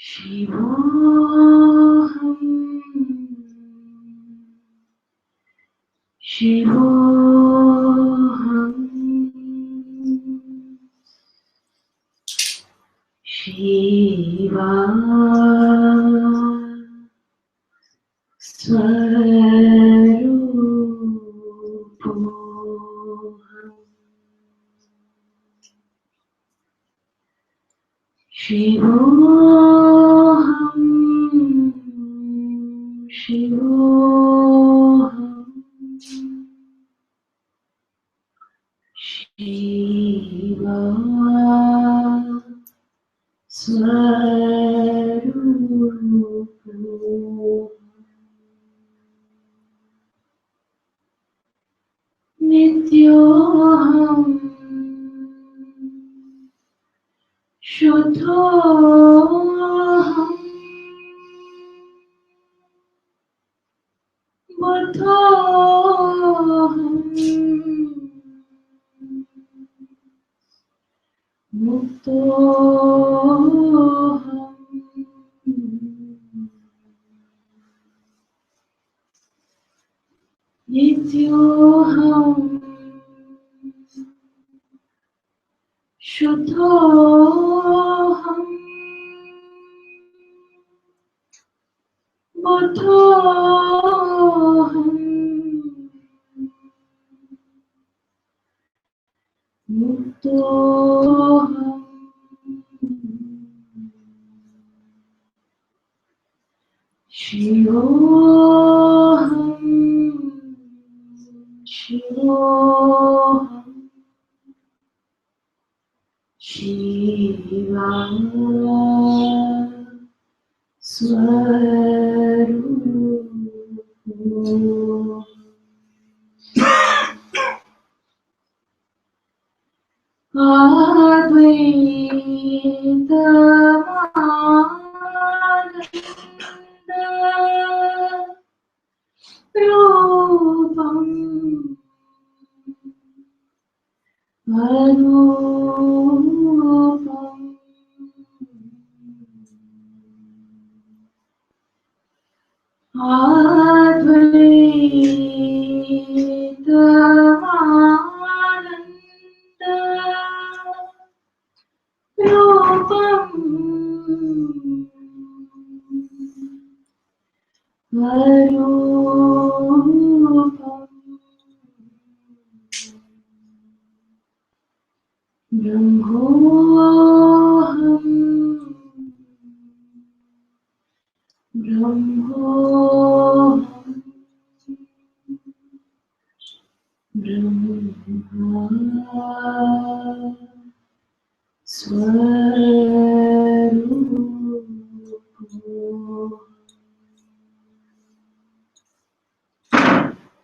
Shivoham, Shivoham, Shiva Swarupoham, Shivoham, Shivoham, Shiva Swarupoham, Nityoham, Shuddhoham, Buddhoham, Muktoham, Nityoham, Shuddhoham, Buddhoham, Muktoham, Shivoham, Shivoham, Shiva Swarupoham, Advaitamananda Rupam Arupam Advaitamananda Rupam Arupam Brahmoham, Brahmoham, Brahma Swarupoham,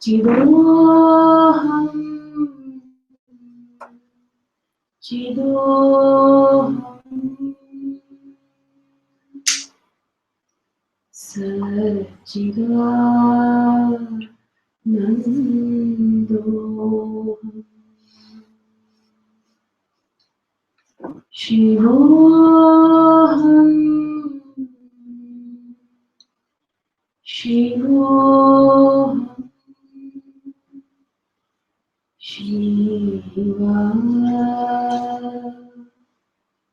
Chidoham, Chidoham, Satchidanandoham, Shivoham, Shivoham, Shiva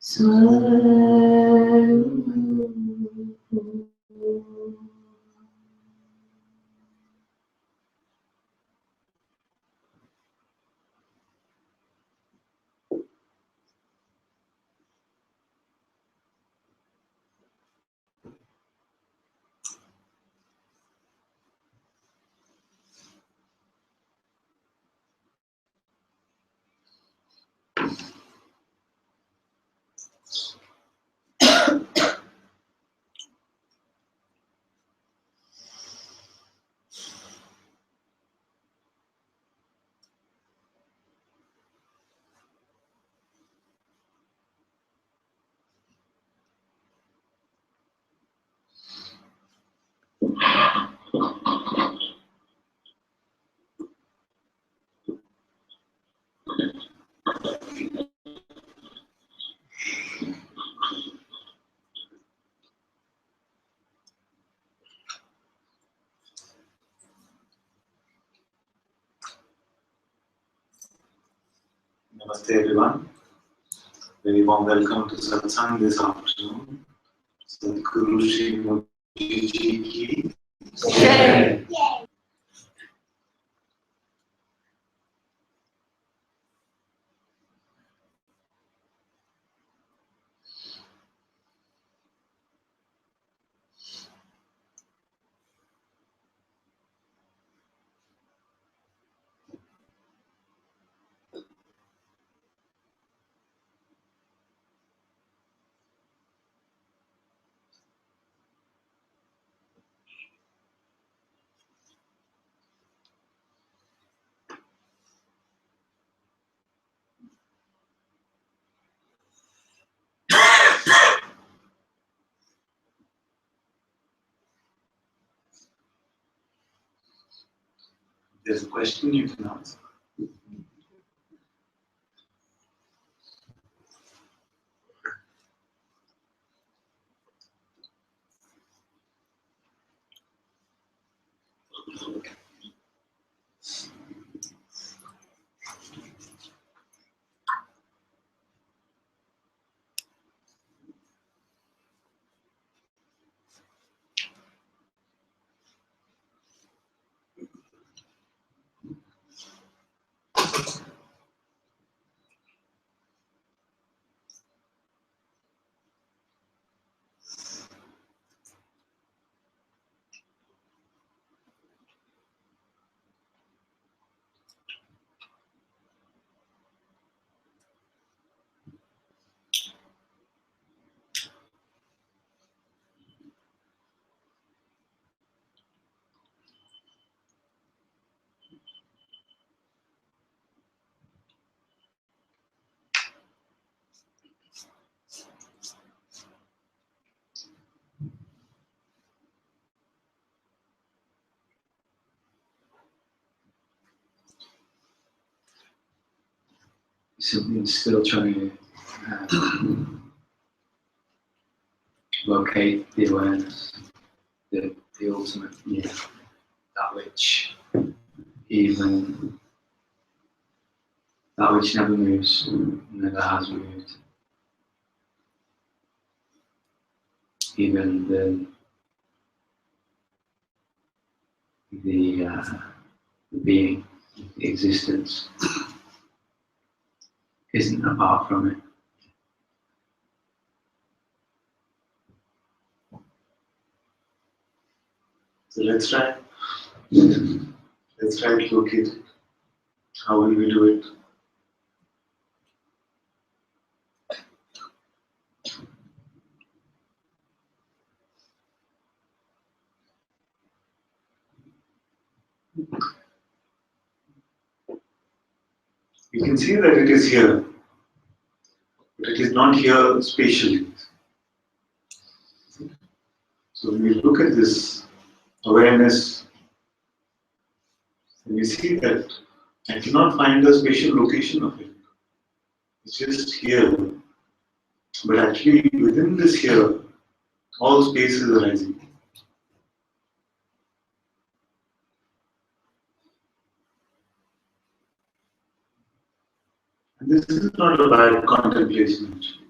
Swarupoham. Namaste everyone. Very warm welcome to Satsang this afternoon. Sadhguru Shri Modi Ji ki Jai. There's a question you can ask. Something still trying to locate the awareness, the ultimate, that which even that which never moves, never has moved. Even the being, the existence isn't apart from it. So let's try. Let's try to locate it. How will we do it? You can see that it is here, but it is not here spatially. So when we look at this awareness, we see that I cannot find a spatial location of it. It's just here. But actually within this here, all space is arising. And this is not a bad contemplation actually.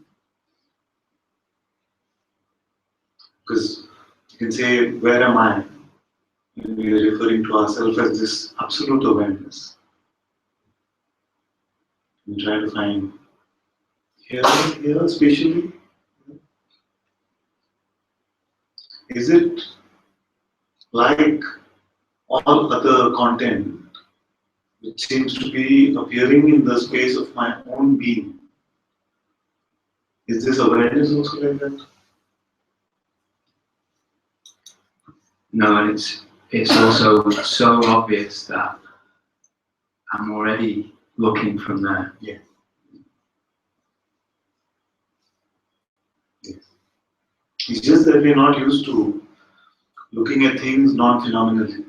Because you can say, where am I? And we are referring to ourselves as this absolute awareness. We try to find here spatially. Is it like all other content which seems to be appearing in the space of my own being? Is this awareness also like that? No, and it's also so obvious that I'm already looking from there. Yeah. Yes. It's just that we're not used to looking at things non-phenomenally.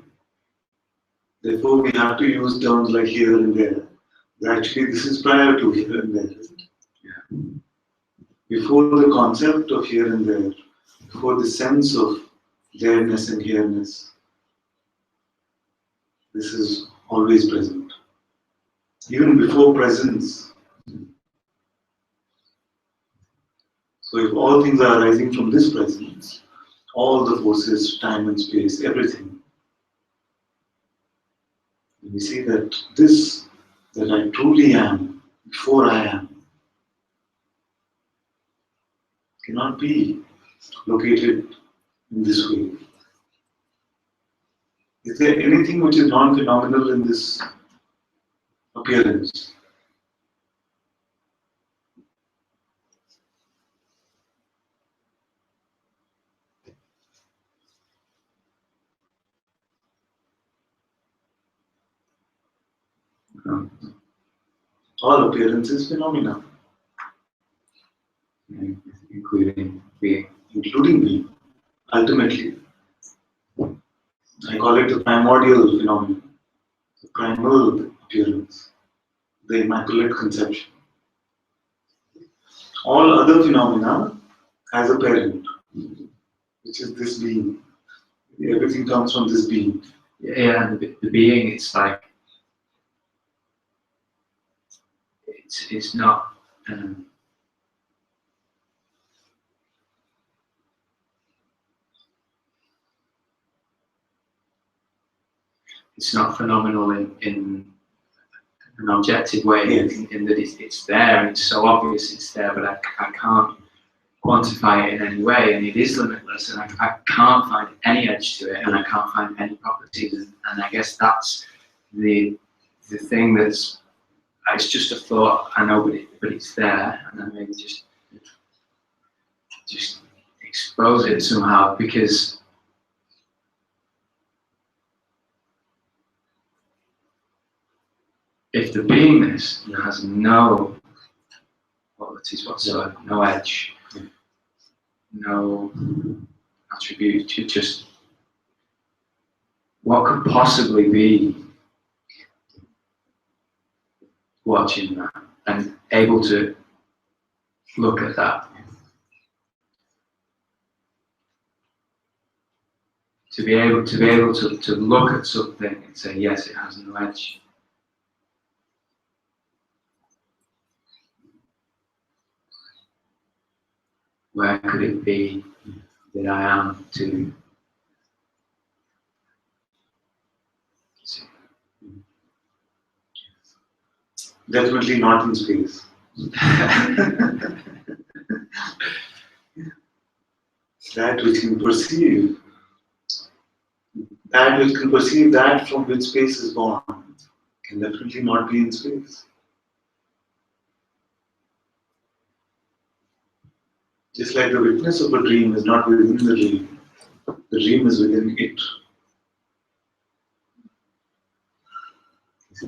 Therefore, we have to use terms like here and there. Actually, this is prior to here and there. Yeah. Before the concept of here and there, before the sense of there-ness and here-ness, this is always present. Even before presence, So if all things are arising from this presence, all the forces, time and space, everything, we see that this, that I truly am, before I am, cannot be located in this way. Is there anything which is non-phenomenal in this appearance? All appearance is phenomena, including being. including being. Ultimately, I call it the primordial phenomenon, the primal appearance, the immaculate conception. All other phenomena has a parent, which is this being. Everything comes from this being. Yeah, and the being, it's like, it's not, it's not phenomenal in an objective way, Yes. in that it's there, and it's so obvious it's there, but I can't quantify it in any way, and it is limitless, and I can't find any edge to it, and I can't find any properties, and I guess that's the thing that's, it's just a thought, I know, but it's there, and then maybe just expose it somehow, because if the beingness has no qualities whatsoever, no edge, no attribute, just what could possibly be watching that and able to look at that, to be able to look at something and say, yes, it has no edge. Where could it be that I am to see? Definitely not in space. That which can perceive, that which can perceive that from which space is born, can definitely not be in space. Just like the witness of a dream is not within the dream is within it.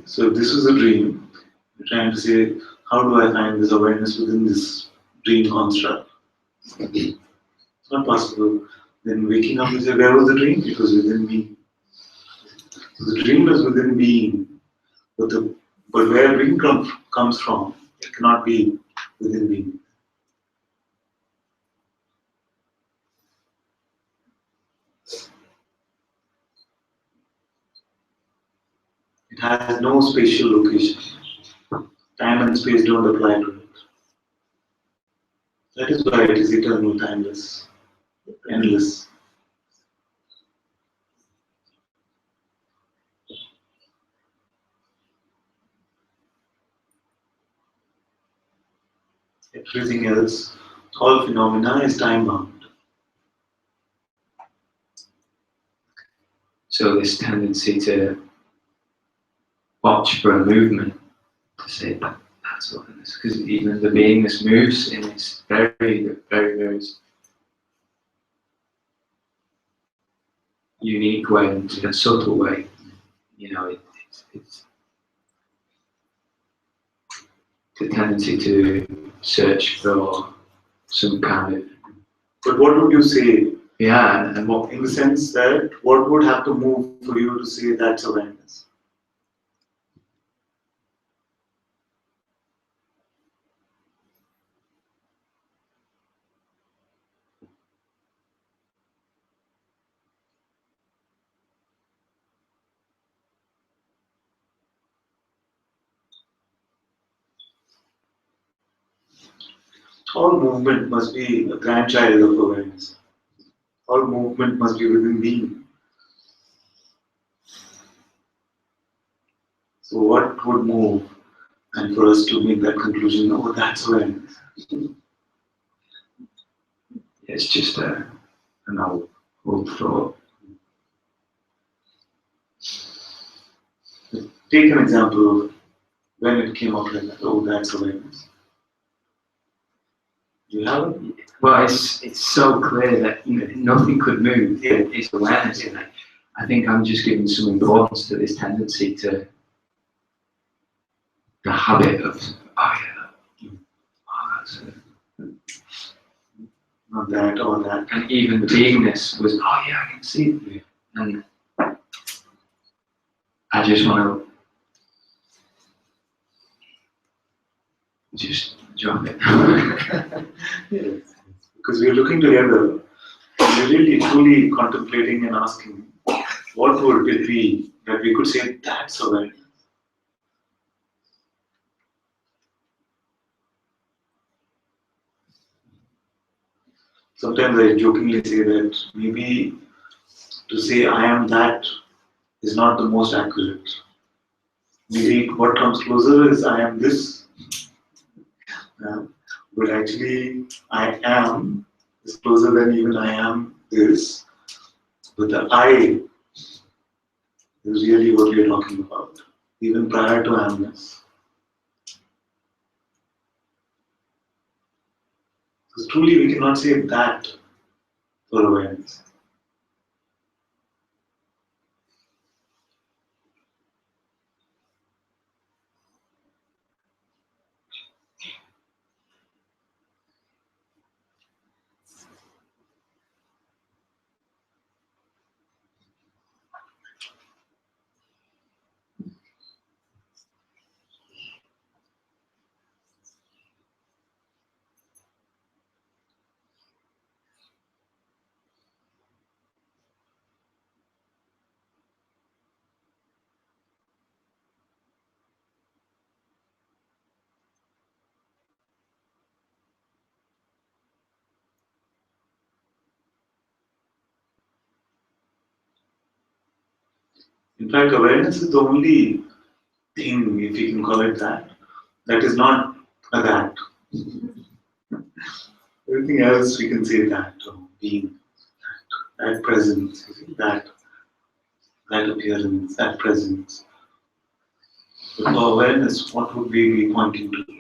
So if this is a dream, you're trying to say, how do I find this awareness within this dream construct? It's not possible. Then waking up, you say, where was the dream? It was within me. So the dream is within being, but where dream comes from, it cannot be within being. It has no spatial location. Time and space don't apply to it. That is why it is eternal, timeless, endless. Everything else, all phenomena is time bound. So this tendency to watch for a movement, to say that's what it is, because even the beingness moves in its very, very, very unique way, in a subtle way. You know, it's the tendency to search for some kind of, But what would you say? yeah, and what, In the sense that what would have to move for you to say that's awareness? All movement must be a grandchild of awareness. All movement must be within being. So what would move? And for us to make that conclusion, oh, that's awareness. It's just an old thought. Take an example of when it came out like that, oh, that's awareness. You have it? Well, it's so clear that nothing could move. It's awareness, and I think I'm just giving some importance to this tendency to the habit of that's it. Not that or that. And even beingness was I can see it, and I just want to just drop it. Yes. Because we're looking together, we're really truly contemplating and asking, what would it be that we could say that's awareness? Sometimes I jokingly say that maybe to say I am that is not the most accurate. Maybe what comes closer is I am this. But actually, I am is closer than even I am this. But the I is really what we are talking about, even prior to amness. So truly, we cannot say that for awareness. In fact, awareness is the only thing, if you can call it that is not a that. Everything else we can say that, or being, that presence, that appearance, that presence. But for awareness, what would we be pointing to?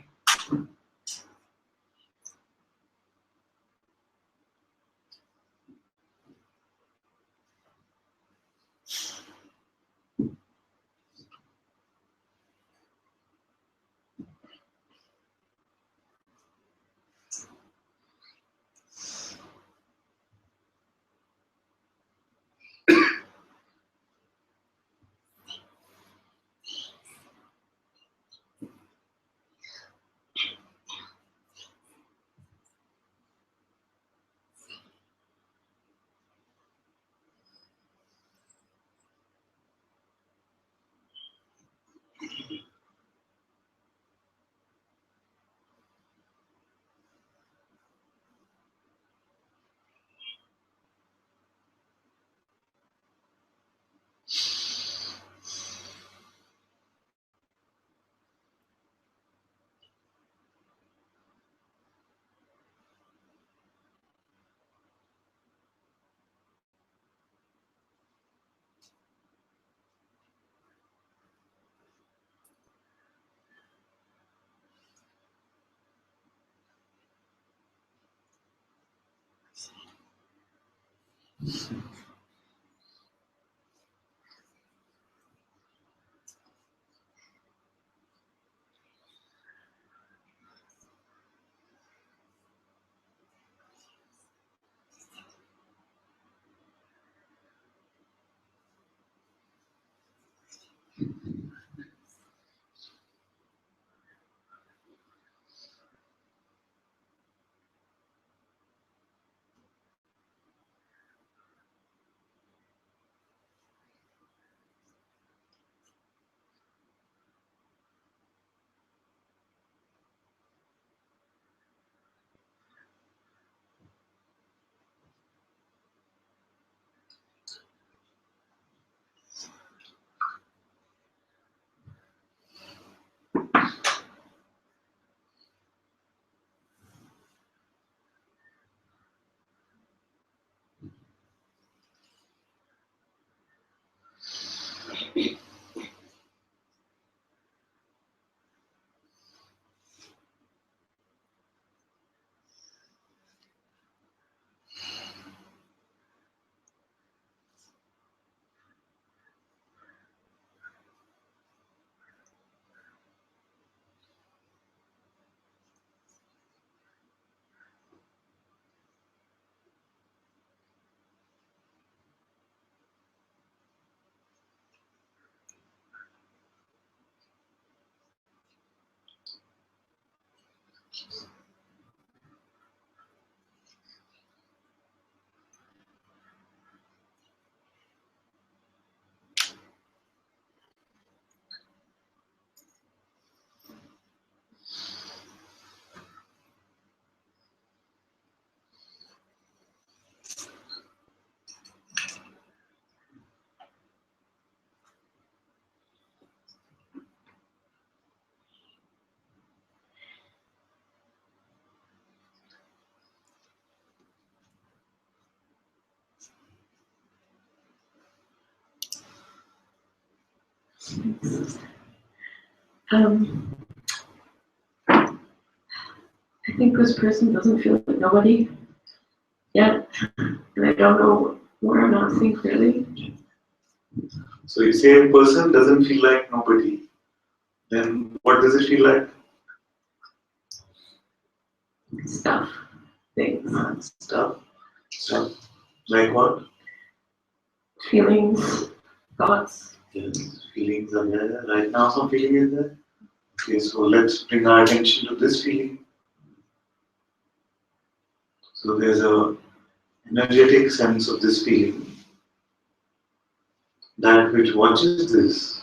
I think this person doesn't feel like nobody yet, and I don't know where I'm not seeing clearly. So you say a person doesn't feel like nobody, then what does it feel like? Stuff, things, Stuff. Like what? feelings, thoughts. Yes, feelings are there. Right now some feeling is there. Okay, so let's bring our attention to this feeling. So there's a energetic sense of this feeling. That which watches this,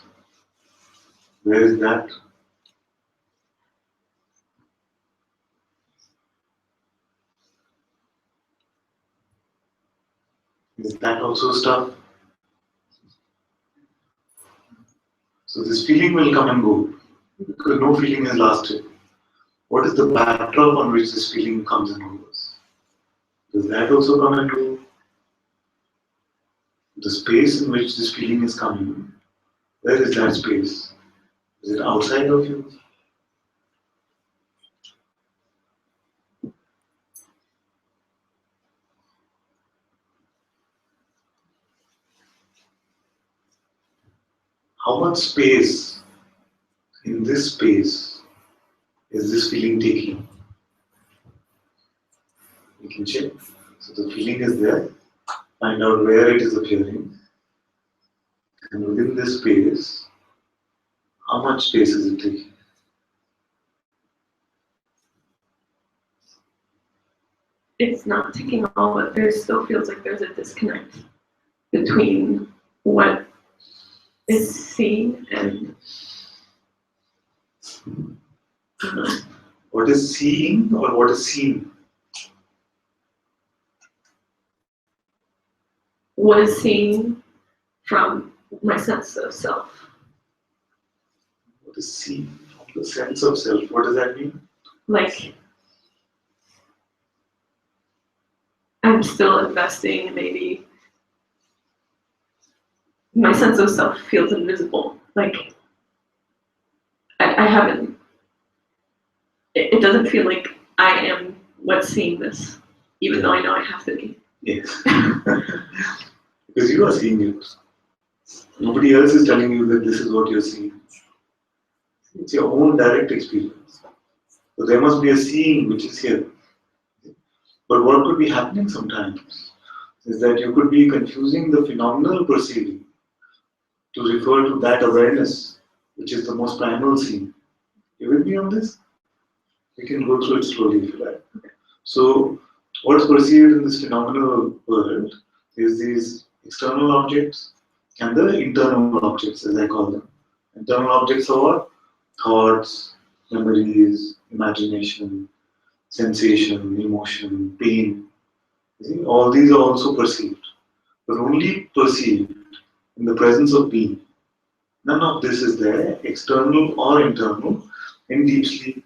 where is that? Is that also stuff? So this feeling will come and go, because no feeling has lasted. What is the backdrop on which this feeling comes and goes? Does that also come and go? The space in which this feeling is coming, where is that space? Is it outside of you? How much space in this space is this feeling taking? You can check. So the feeling is there, find out where it is appearing, and within this space, how much space is it taking? It's not taking all, but there still feels like there's a disconnect between what is seen and What is seeing or what is seen? what is seen from my sense of self. What is seen from the sense of self? What does that mean? Like, I'm still investing, maybe my sense of self feels invisible. Like, I haven't, it doesn't feel like I am what's seeing this, even though I know I have to be. Yes. Because you are seeing it. Nobody else is telling you that this is what you're seeing. It's your own direct experience. So there must be a seeing which is here. But what could be happening sometimes is that you could be confusing the phenomenal perceiving to refer to that awareness, which is the most primal seeing. You with me on this? We can go through it slowly if you like. So, what's perceived in this phenomenal world is these external objects and the internal objects, as I call them. Internal objects are what? Thoughts, memories, imagination, sensation, emotion, pain. You see, all these are also perceived, but only perceived in the presence of being. None of this is there, external or internal, in deep sleep.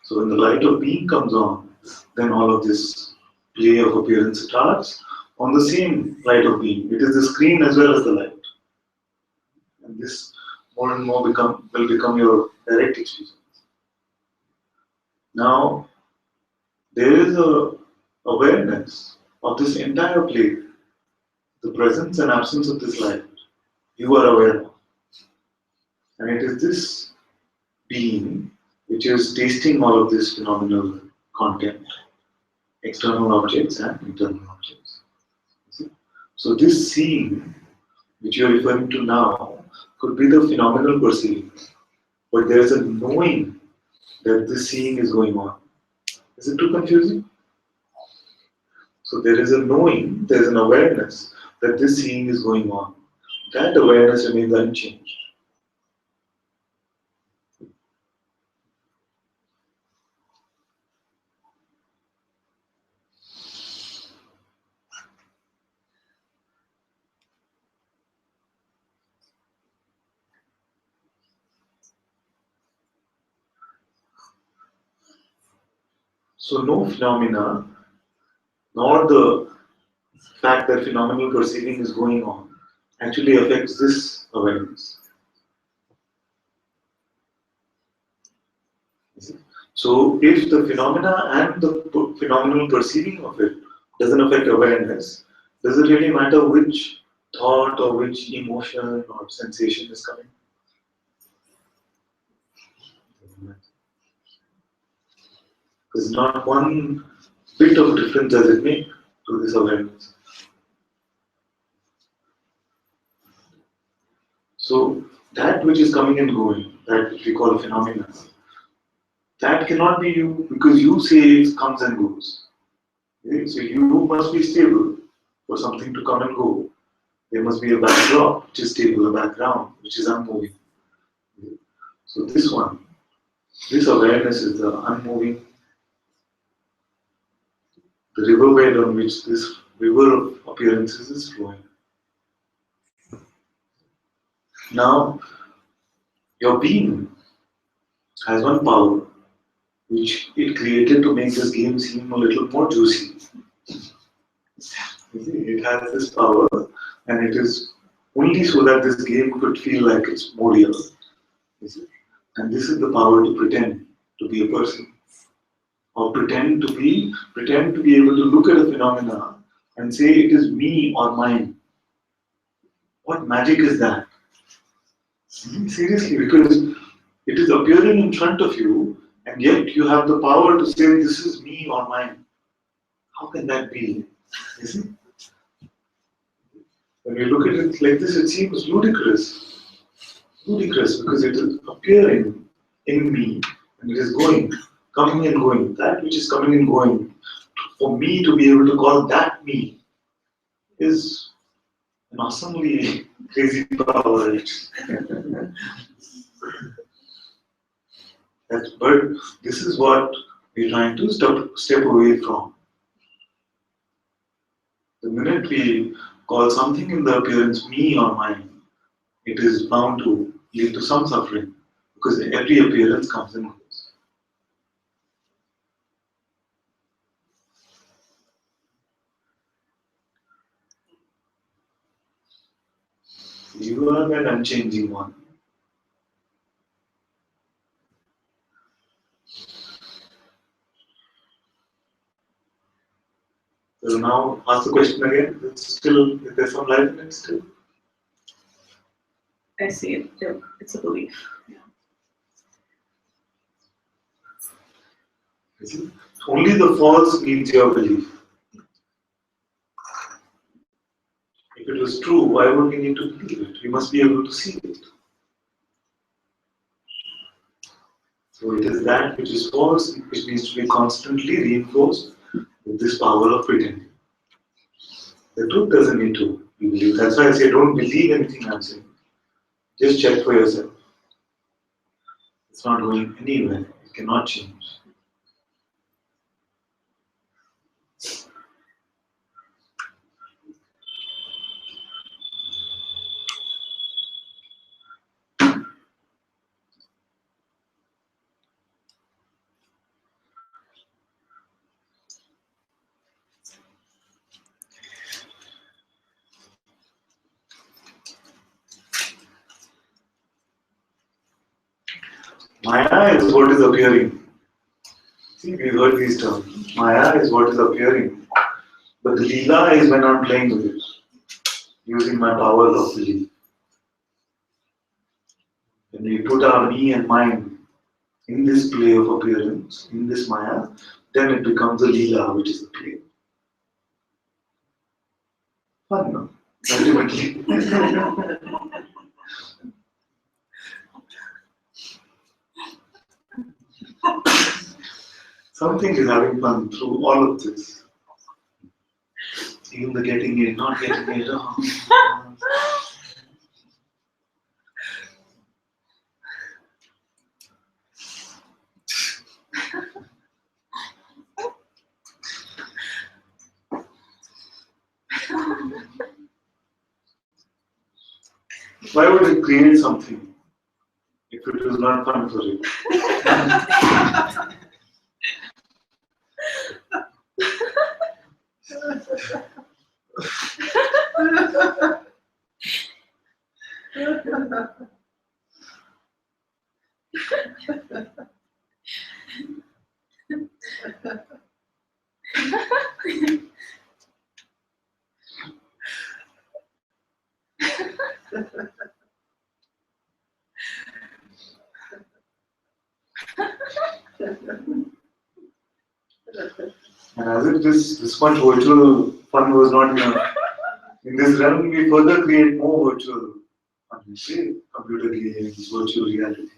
So when the light of being comes on, then all of this play of appearance starts on the same light of being. It is the screen as well as the light. And this more and more will become your direct experience. Now, there is a awareness of this entire play, the presence and absence of this light. You are aware of. And it is this being which is tasting all of this phenomenal content, external objects and internal objects. So this seeing, which you are referring to now, could be the phenomenal perceiving. But there is a knowing that this seeing is going on. Is it too confusing? So there is a knowing, there is an awareness that this seeing is going on. That awareness remains unchanged. So no phenomena, nor the fact that phenomenal perceiving is going on, actually affects this awareness. So if the phenomena and the phenomenal perceiving of it doesn't affect awareness, does it really matter which thought or which emotion or sensation is coming? There's not one bit of difference does it make to this awareness. So that which is coming and going, that which we call a phenomena, that cannot be you because you say it comes and goes. Okay? So you must be stable for something to come and go. There must be a backdrop which is stable, a background which is unmoving. Okay? So this one, this awareness is the unmoving, the riverbed on which this river of appearances is flowing. Now, your being has one power which it created to make this game seem a little more juicy. It has this power, and it is only so that this game could feel like it's more real. And this is the power to pretend to be a person, or pretend to be able to look at a phenomena and say it is me or mine. What magic is that? Seriously, because it is appearing in front of you, and yet you have the power to say this is me or mine. How can that be? You see? When you look at it like this, it seems ludicrous. Ludicrous because it is appearing in me and it is going, coming and going. That which is coming and going, for me to be able to call that me is an awesomely crazy power. But this is what we're trying to step away from. The minute we call something in the appearance me or mine, it is bound to lead to some suffering because every appearance comes and goes. You are that unchanging one. So now ask the question again. Is there some life in it still? I see it. It's a belief. Only the false needs your belief. If it was true, why would we need to believe it? We must be able to see it. So it is that which is false, which needs to be constantly reinforced with this power of pretending. The truth doesn't need to be believed. That's why I say don't believe anything I'm saying. Just check for yourself. It's not going anywhere. It cannot change. Maya is what is appearing. See, we've heard these terms. Maya is what is appearing. But the Leela is when I'm playing with it, using my power of belief. When we put our me and mine in this play of appearance, in this Maya, then it becomes a Leela, which is a play. Fun, no? Ultimately. Something is having fun through all of this. Even the getting it, not getting it. Oh. Why would it create something if it was not fun for it? And as if this much virtual fun was not enough, in this realm we further create more virtual fun. We say computer games, virtual reality.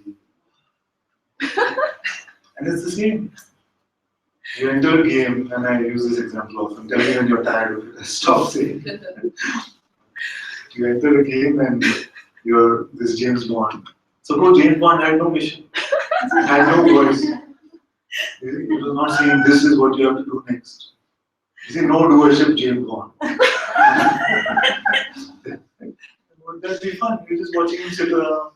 And it's the same. You enter a game, and I use this example often. Tell me when you're tired of it. Stop saying it. You enter a game and you're this James Bond. Suppose James Bond had no mission, had no voice. It was not saying this is what you have to do next. You say no doership James Bond. Would that be fun? You're just watching him sit around.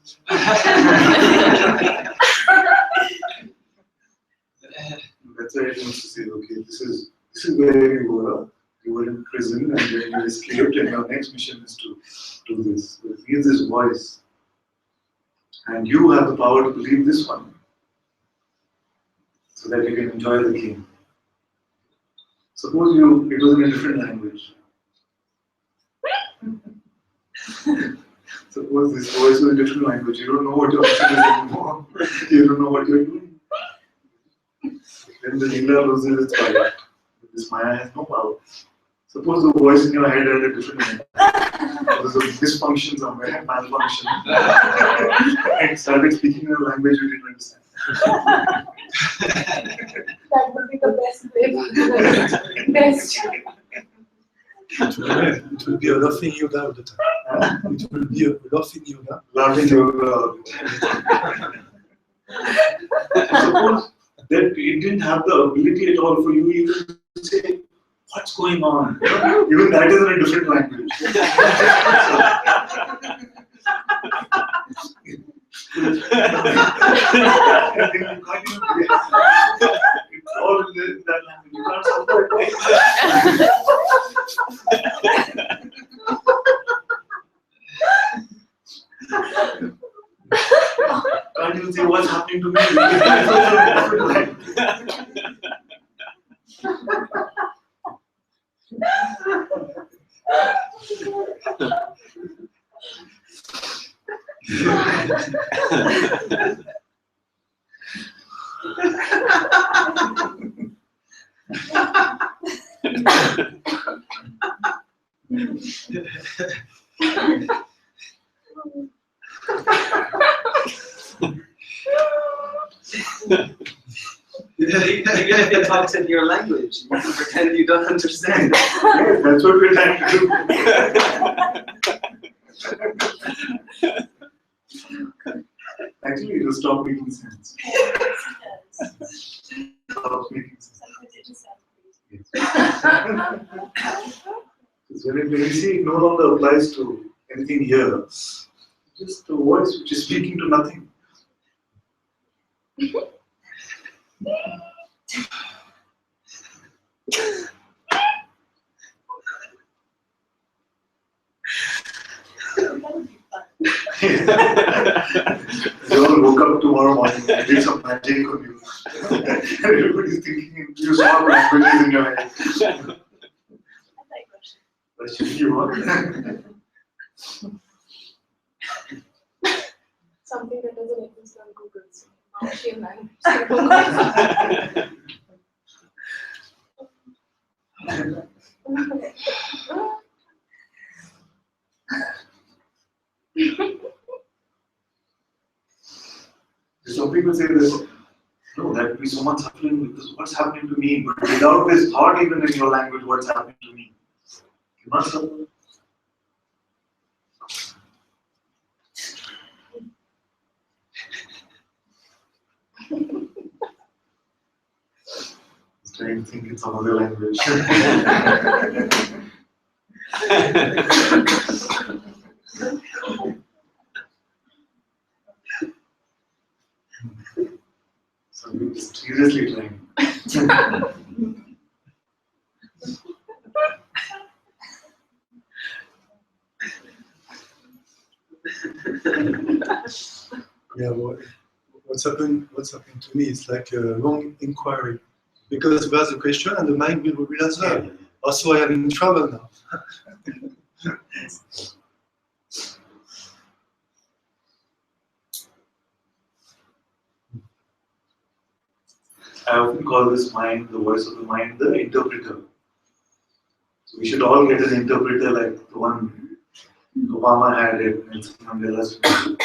That's why it wants to say, okay, this is where you were. You were in prison and then you escaped, and your next mission is to do this. So it gives this voice. And you have the power to leave this one so that you can enjoy the game. Suppose it was in a different language. Suppose this voice was in a different language. You don't know what your mission is anymore. You don't know what you're doing. Then the Leela loses its power. This Maya has no power. Suppose the voice in your head had a different name. There was a dysfunction somewhere, malfunction. And started speaking in a language you didn't understand. That would be the best way. Best. It will be a laughing yoga all the time. It will be a laughing yoga. Laughing yoga. Suppose that it didn't have the ability at all for you even to say, what's going on? Even that is in a different language. It's all in that language. You can't solve that. Can't even say what's happening to me. It's also in a different language. Even if it talks in your language, you can pretend you don't understand. Yes, that's what we're trying to do. Actually, it will stop making sense. Stop making sense. Yes. When you see it no longer applies to anything here, just a voice which is speaking to nothing. They all woke up tomorrow morning and did some magic on you. Everybody's thinking you saw languages in your head. Russian you want? Something that doesn't exist on Google. So Russian language. Some people say this. No, that be so much suffering because what's happening to me? But without this thought, even in your language, what's happening to me? You must suffer. He's trying to think in some other language. So we're seriously trying. Yeah, what's happened to me is like a wrong inquiry. Because there's a question and the mind will reveal answer. Also, I am in trouble now. I often call this mind, the voice of the mind, the interpreter. So we should all get an interpreter like the one Obama had at Nelson Mandela's funeral.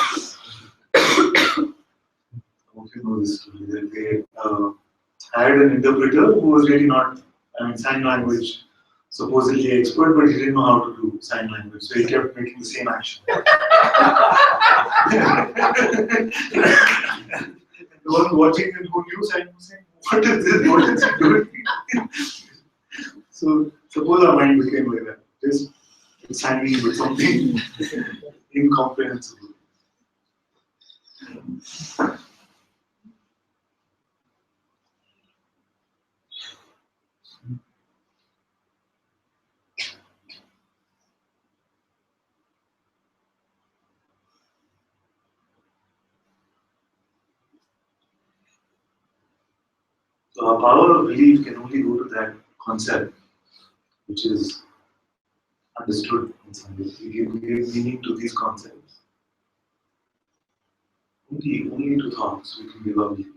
Some of you know this story, that they hired an interpreter who was really not, sign language supposedly expert, but he didn't know how to do sign language, so he kept making the same action. The one watching it who knew sign was saying, what is this? What is he doing? So suppose our mind became like that, just signing with something incomprehensible. So our power of belief can only go to that concept which is understood in some way. We give meaning to these concepts. Only to thoughts we can give our meaning.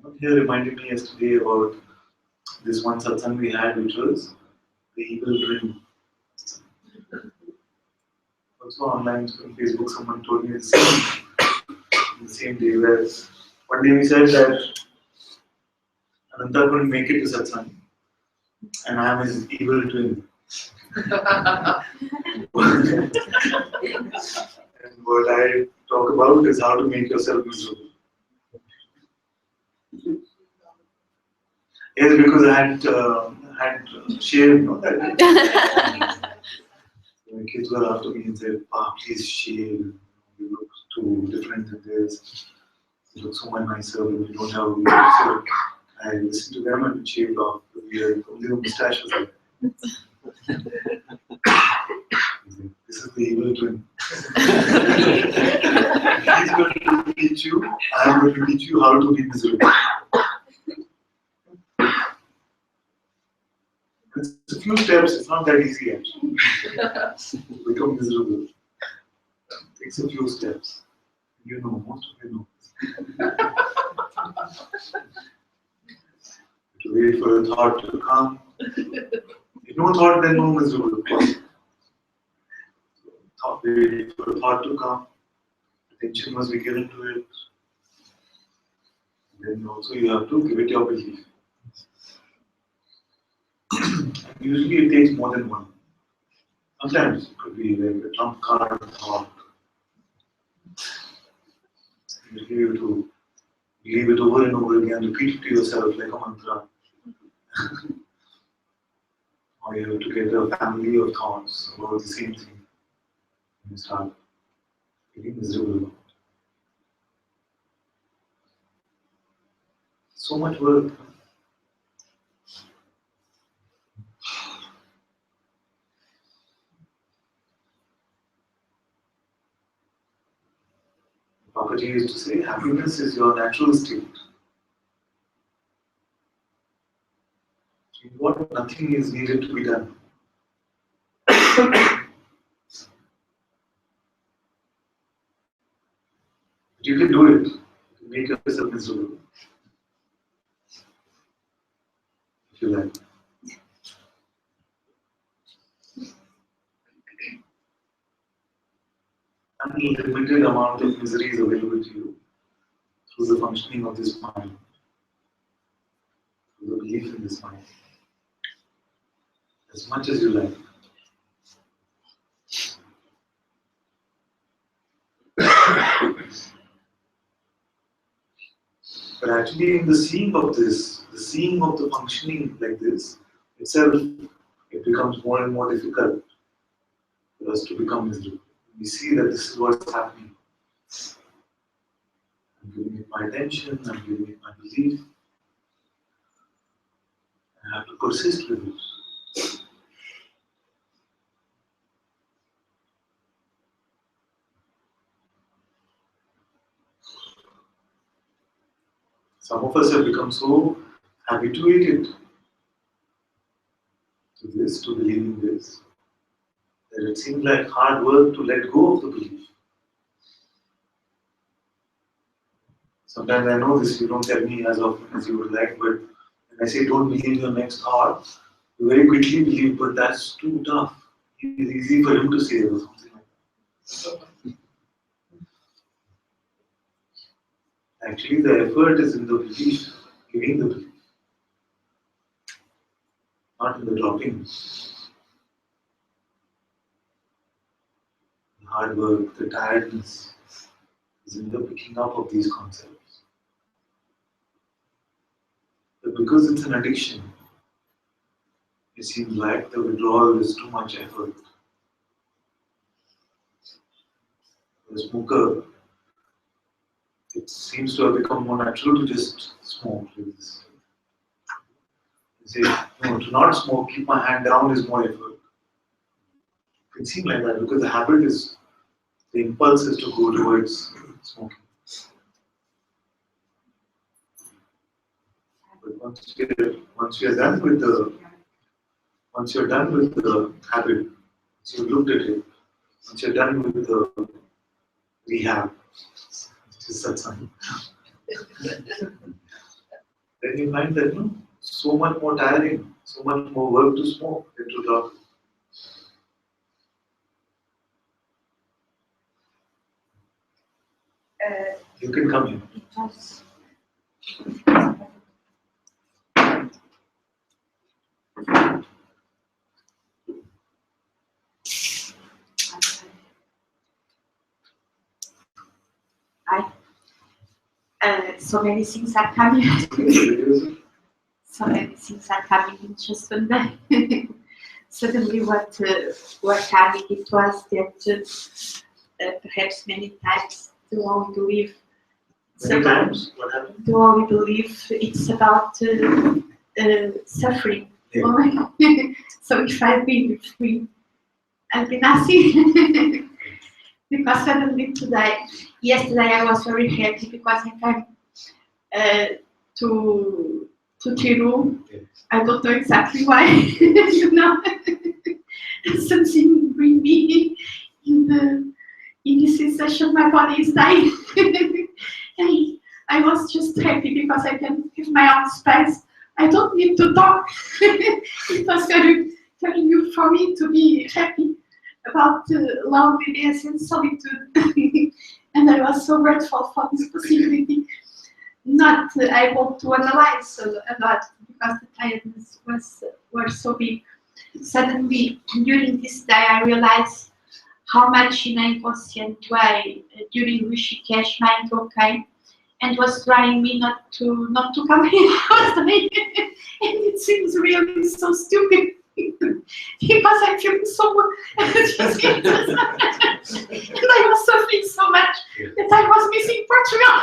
Someone here reminded me yesterday about this one satsang we had, which was the evil dream. Also online on Facebook, someone told me the same day, where one day we said that Ananta couldn't make it to satsang, and I am his evil twin. And what I talk about is how to make yourself miserable. Yes, because I had shaved, that my kids were after me and said, please shave. You look too different than this. You look so much nicer when you don't have a beard. So I listened to them and shaved off the beard. Only the moustache was there. This is the evil twin. He's going to teach you, I am going to teach you how to be miserable. It's a few steps, it's not that easy actually. To become miserable. It takes a few steps. You know, most of you know. To wait for a thought to come. If no thought, then no miserable. Wait for a thought to come. Attention must be given to it. Then also you have to give it your belief. Usually it takes more than one. Sometimes it could be like a trump card thought. You have to believe it over and over again, repeat it to yourself like a mantra. Or you have to get a family of thoughts about the same thing. And you start getting miserable. So much work. Papaji used to say, happiness is your natural state. In what nothing is needed to be done. But you can do it. You can make yourself miserable. If you like. Unlimited amount of misery is available to you through the functioning of this mind, through the belief in this mind. As much as you like. But actually in the seeing of this, the seeing of the functioning like this itself, it becomes more and more difficult for us to become miserable. We see that this is what's happening. I'm giving it my attention, I'm giving it my belief. I have to persist with it. Some of us have become so habituated to this, to believing this, that it seems like hard work to let go of the belief. Sometimes I know this, you don't tell me as often as you would like, but when I say don't believe your next thought, you very quickly believe, but that's too tough. It's easy for him to say or something like that. Actually, the effort is in the belief, giving the belief, not in the dropping. The hard work, the tiredness is in the picking up of these concepts. But because it's an addiction, it seems like the withdrawal is too much effort. For a smoker, it seems to have become more natural to just smoke like this. They say, no, to not smoke, keep my hand down is more effort. It seems like that because the habit is, the impulse is to go towards smoking. But once you're done with the habit, once you've looked at it, once you're done with the rehab, which is Satsang, then you find that so much more tiring, so much more work to smoke than to drop. You can come here. So many things are coming. So many things are coming in just one day. Suddenly, what coming it was that perhaps many times the more we believe. Many times, what happened? The more we believe it's about suffering. Yeah. So if I've been free, I'll be nothing. Because suddenly yesterday I was very happy because I came to Tiru. Yes. I don't know exactly why, something bring me in this sensation my body is dying. And I was just happy because I can have my own space. I don't need to talk. It was very, very good for me to be happy about loneliness and solitude. And I was so grateful for this possibility. Not able to analyze a lot because the tiredness was so big. Suddenly, during this day, I realized how much in an inconscient way during Rishikesh mind came and was trying me not to come here. And it seems really so stupid because I'm feeling so and I was suffering so much that I was missing Portugal.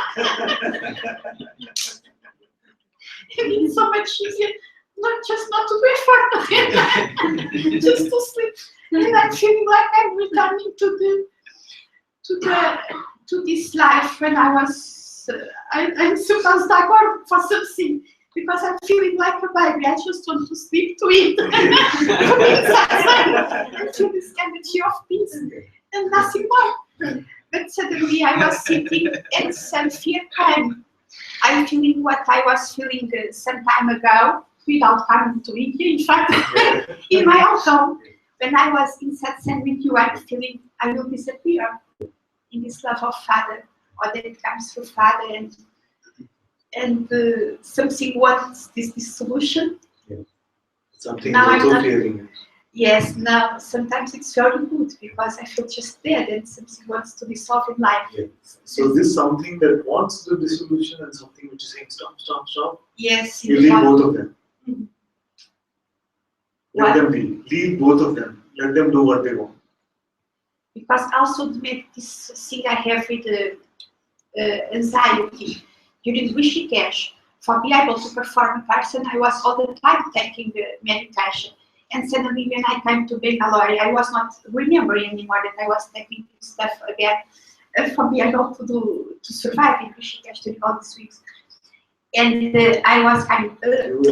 much easier not to do effort, just to sleep. And I'm feeling like I'm returning to this life when I was. I'm supposed to work for something because I'm feeling like a baby. I just want to sleep, to eat, to be satisfied, and feel this energy of peace and nothing more. But suddenly I was sitting and some fear came. I'm feeling what I was feeling some time ago without coming to India. In fact, in my own home, when I was in Satsang with you, I'm feeling I will disappear in this love of Father, or that it comes through Father, and something wants this solution. Something Now I'm also not- fearing. Yes, now sometimes it's very good because I feel just dead and something wants to dissolve in life. Yeah. So this something that wants the dissolution and something which is saying stop, stop, stop. Yes, You in leave one- both of them. Mhm. Let What? them be. Leave both of them. Let them do what they want. Because also this thing I have with anxiety during Rishikesh, for being able to perform a person, I was all the time taking the medication. And suddenly when I came to Bangalore, I was not remembering anymore that I was taking this stuff again for being able to survive in Rishikesh during all these weeks. And I was kind of You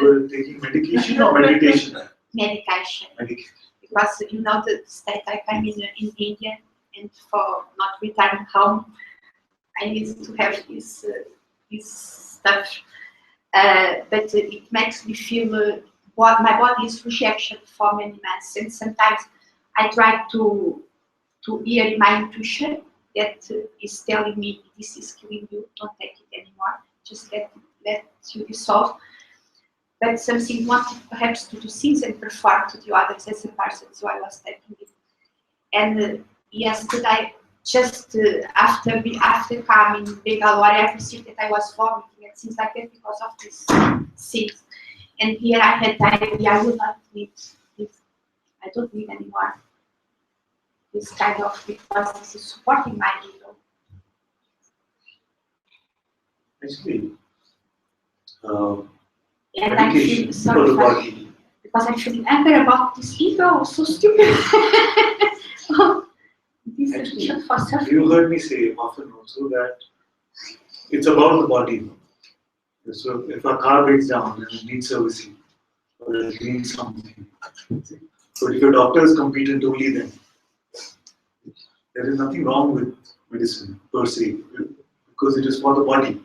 were taking medication or meditation? medication. Medication. Because you know the state I came in India, and for not returning home, I needed to have this stuff. But it makes me feel what my body is rejection for many months, and sometimes I try to hear my intuition that is telling me this is killing you, don't take it anymore, just let you dissolve. But something wanted perhaps to do things and perform to the others as a person, so I was taking it. And yesterday, just after coming Bangalore, I received that I was vomiting and things like that because of these things. And here I had the idea I will not need this. I don't need anymore this kind of, because this is supporting my ego. Actually, And I'm feeling medication sorry for the for body. because I'm feeling anger about this ego, so stupid. This addiction for suffering. You heard me say often also that it's about the body. So if a car breaks down and it needs servicing, or it needs something. So if your doctors compete and only then, there is nothing wrong with medicine per se, because it is for the body.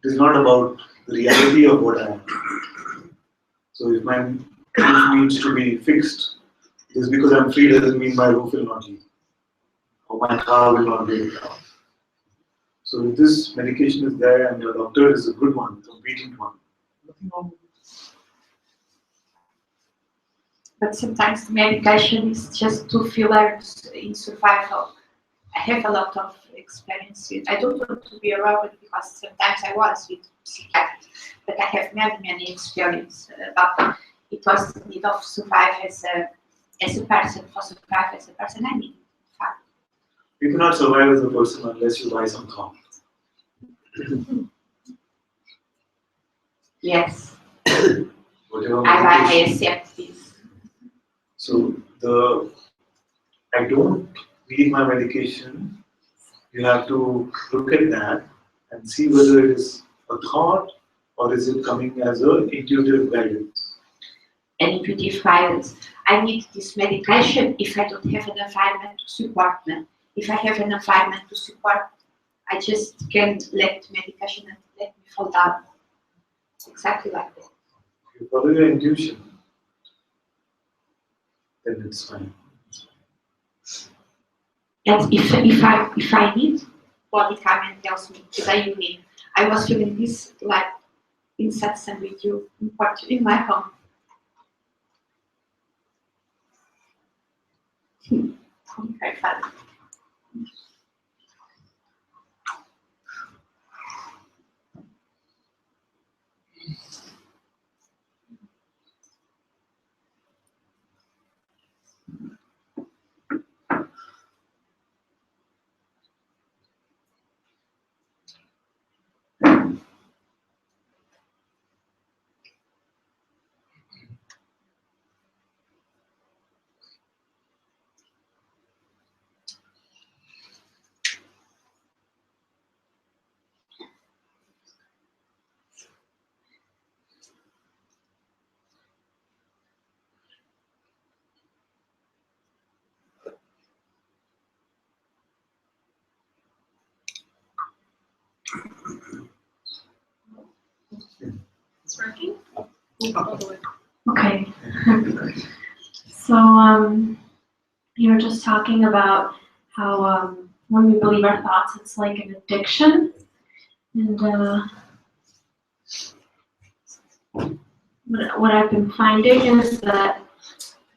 It is not about the reality of what I am. So if my roof needs to be fixed, just because I'm free doesn't mean my roof will not leak, or my car will not break down. So if this medication is there and your doctor is a good one, competent one, nothing wrong with it. But sometimes the medication is just to feel I'm in survival. I have a lot of experience with. I don't want to be a robot because sometimes I was with psychiatrists, but I have many experience about it was the need of survive as a person. For survive as a person, I need fun. You cannot survive as a person unless you buy some car. Yes, Whatever I medication. accept this. So I don't need my medication. You have to look at that and see whether it is a thought or is it coming as an intuitive guidance. And intuitive guidance. I need this medication if I don't have an environment to support me. If I have an environment to support, I just can't let medication and let me fall down. Exactly like that. If you follow your intuition, then it's fine. And if I need, body come and tells me today you need. I was feeling this like in Satsang with you in my home. Okay, fine. working? Okay. So, you were just talking about how when we believe our thoughts, it's like an addiction. And what I've been finding is that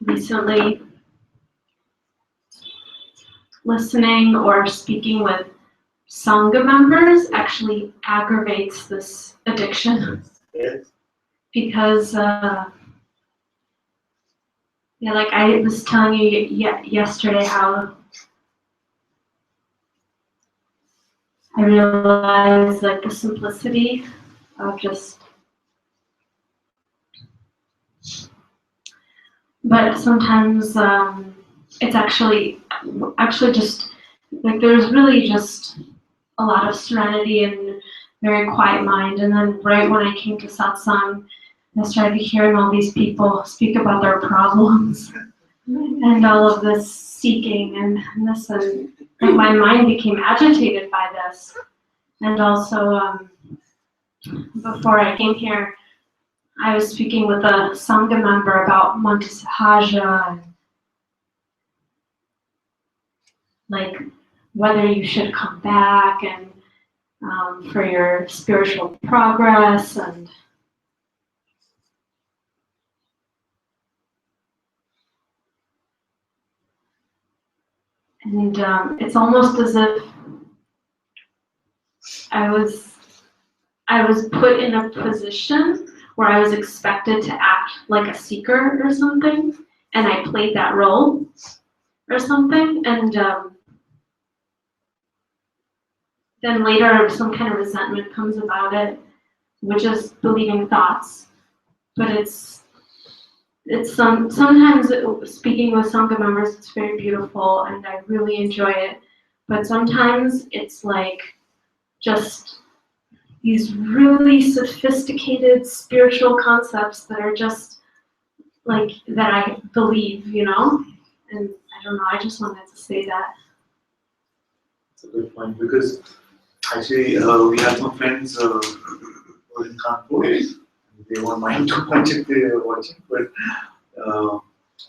recently listening or speaking with Sangha members actually aggravates this addiction. Yes. Because, yeah, like I was telling you yesterday how I realized like the simplicity of just, but sometimes it's actually just, like there's really just a lot of serenity and very quiet mind. And then right when I came to Satsang, I started hearing all these people speak about their problems and all of this seeking and this, and like my mind became agitated by this. And also, before I came here, I was speaking with a Sangha member about Mantasahaja and like whether you should come back and for your spiritual progress and it's almost as if I was put in a position where I was expected to act like a seeker or something, and I played that role or something, and then later some kind of resentment comes about it, which is believing thoughts. But sometimes speaking with Sangha members, it's very beautiful and I really enjoy it. But sometimes it's like just these really sophisticated spiritual concepts that are just like that I believe, you know? And I don't know, I just wanted to say that. It's a good point because actually we have some friends who are in Kanpur. They won't mind too much if they are watching, but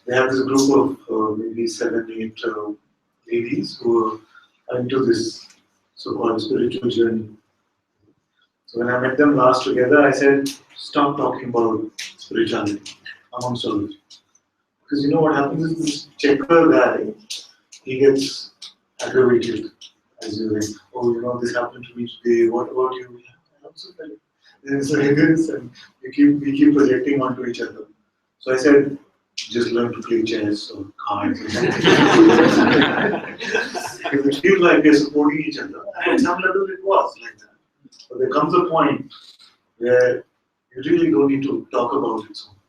they have this group of maybe 7, 8 ladies who are into this so-called spiritual journey. So when I met them last together, I said, stop talking about spirituality amongst all of you. Because you know what happens is this checker guy, he gets aggravated as you think, oh, you know, this happened to me today, what about you? I also felt it. And it's like this, and we keep projecting onto each other. So I said, just learn to play chess or cards. Because it feels like we're supporting each other. And at some level it was like that. But there comes a point where you really don't need to talk about it so much.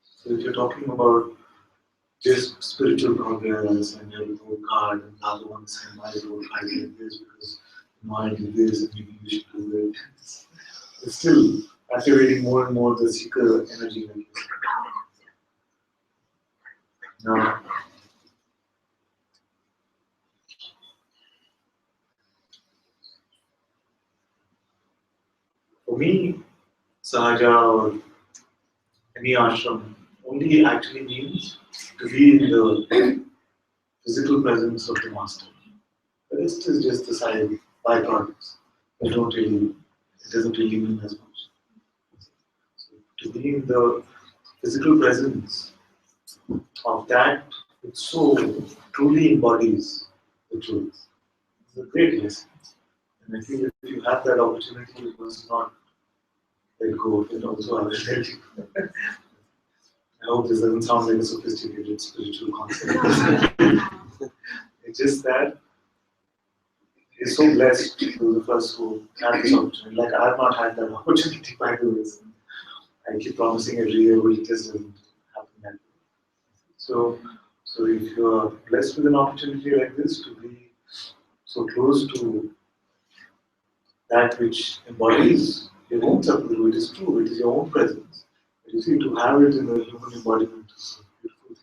So if you're talking about just spiritual progress and you have to work hard and the other one is saying, I did this because I did this and maybe you should do it. It's still activating more and more the seeker energy. Now, for me, Sahaja or any ashram only actually means to be in the physical presence of the master. The rest is just the side byproducts. It doesn't really mean as much. So to be in the physical presence of that which so truly embodies the truth. It's a great lesson. And I think if you have that opportunity, you must not let go of it. Also, I will tell you. I hope this doesn't sound like a sophisticated spiritual concept. It's just that you're so blessed to the first who had this opportunity. Like I've not had that opportunity by the way. I keep promising every year, but it just doesn't happen that way. So if you're blessed with an opportunity like this to be so close to that which embodies your own Sadguru, it is true, it is your own presence. But you see, to have it in the human embodiment is a beautiful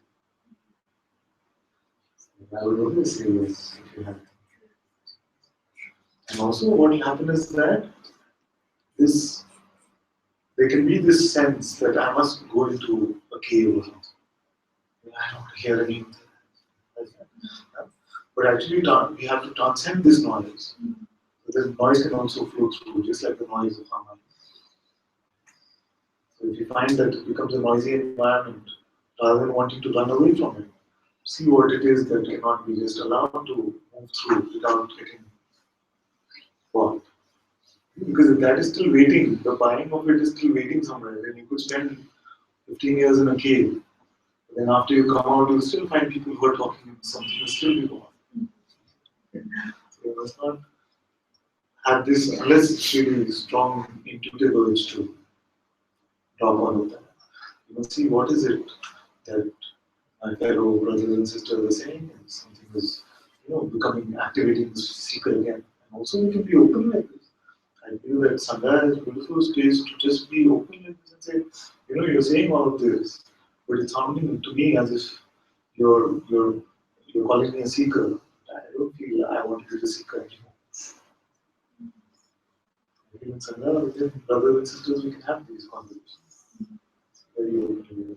thing. I would always say yes if you have it. And also what will happen is that this there can be this sense that I must go into a cave or something. I don't hear anything. But actually, we have to transcend this noise. So the noise can also flow through, just like the noise of our mind. So if you find that it becomes a noisy environment, rather than wanting to run away from it, see what it is that cannot be just allowed to move through without getting caught. Because if that is still waiting, the buying of it is still waiting somewhere, then you could spend 15 years in a cave. Then after you come out, you'll still find people who are talking and something will still be going on. So you must not have this, unless it's really strong intuitive urge to drop all of that. You must see what is it that my fellow brothers and sisters are saying, and something is, becoming, activating this seeker again. And also you can be open like this. I feel that Sangha is a beautiful space to just be open like this and say, you're saying all of this, but it's sounding to me as if you're calling me a seeker. I don't feel I want to be the seeker anymore. Maybe in Sangha, with brothers and sisters, we can have these conversations. It's very open.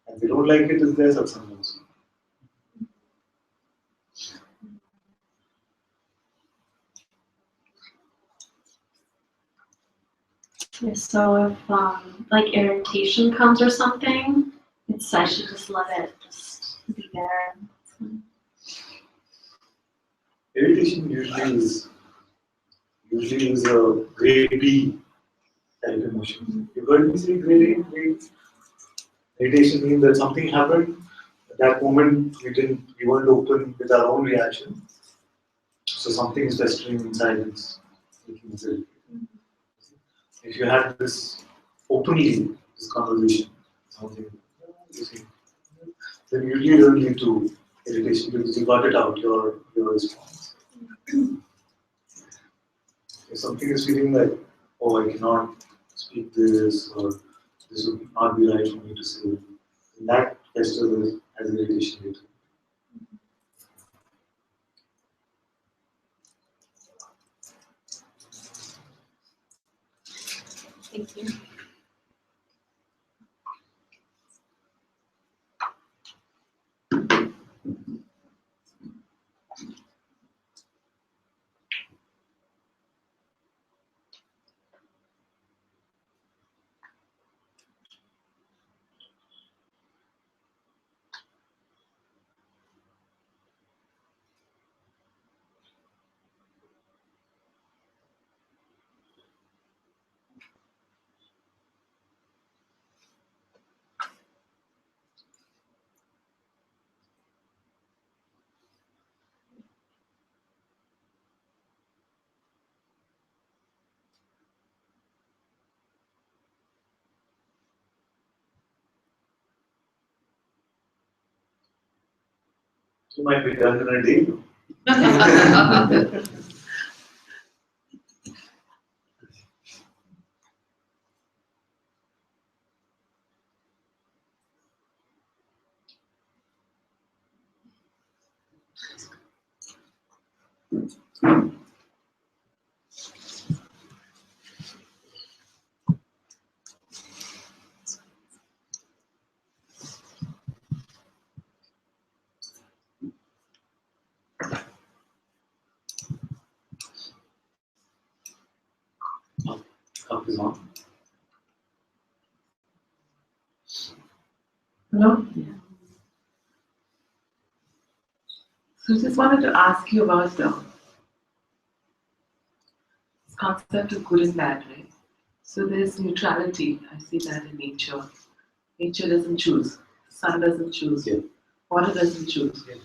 And they don't like it, it's their satsang also. Yes, so if like irritation comes or something, I should just let it just be there. Irritation usually is a grade B type emotion. You heard me say grade A, grade. Irritation means that something happened. At that moment, we weren't open with our own reaction. So something is festering in silence. If you had this openly, this conversation, something, then usually you don't lead to irritation because you got it out, your response. If something is feeling like, oh, I cannot speak this, or this would not be right for me to say, then that festers as irritation later. Thank you. You might be done in a day. Up is on. Hello? So just wanted to ask you about this concept of good and bad, right? So there's neutrality. I see that in nature. Nature doesn't choose. Sun doesn't choose. Yeah. Water doesn't choose. Yeah.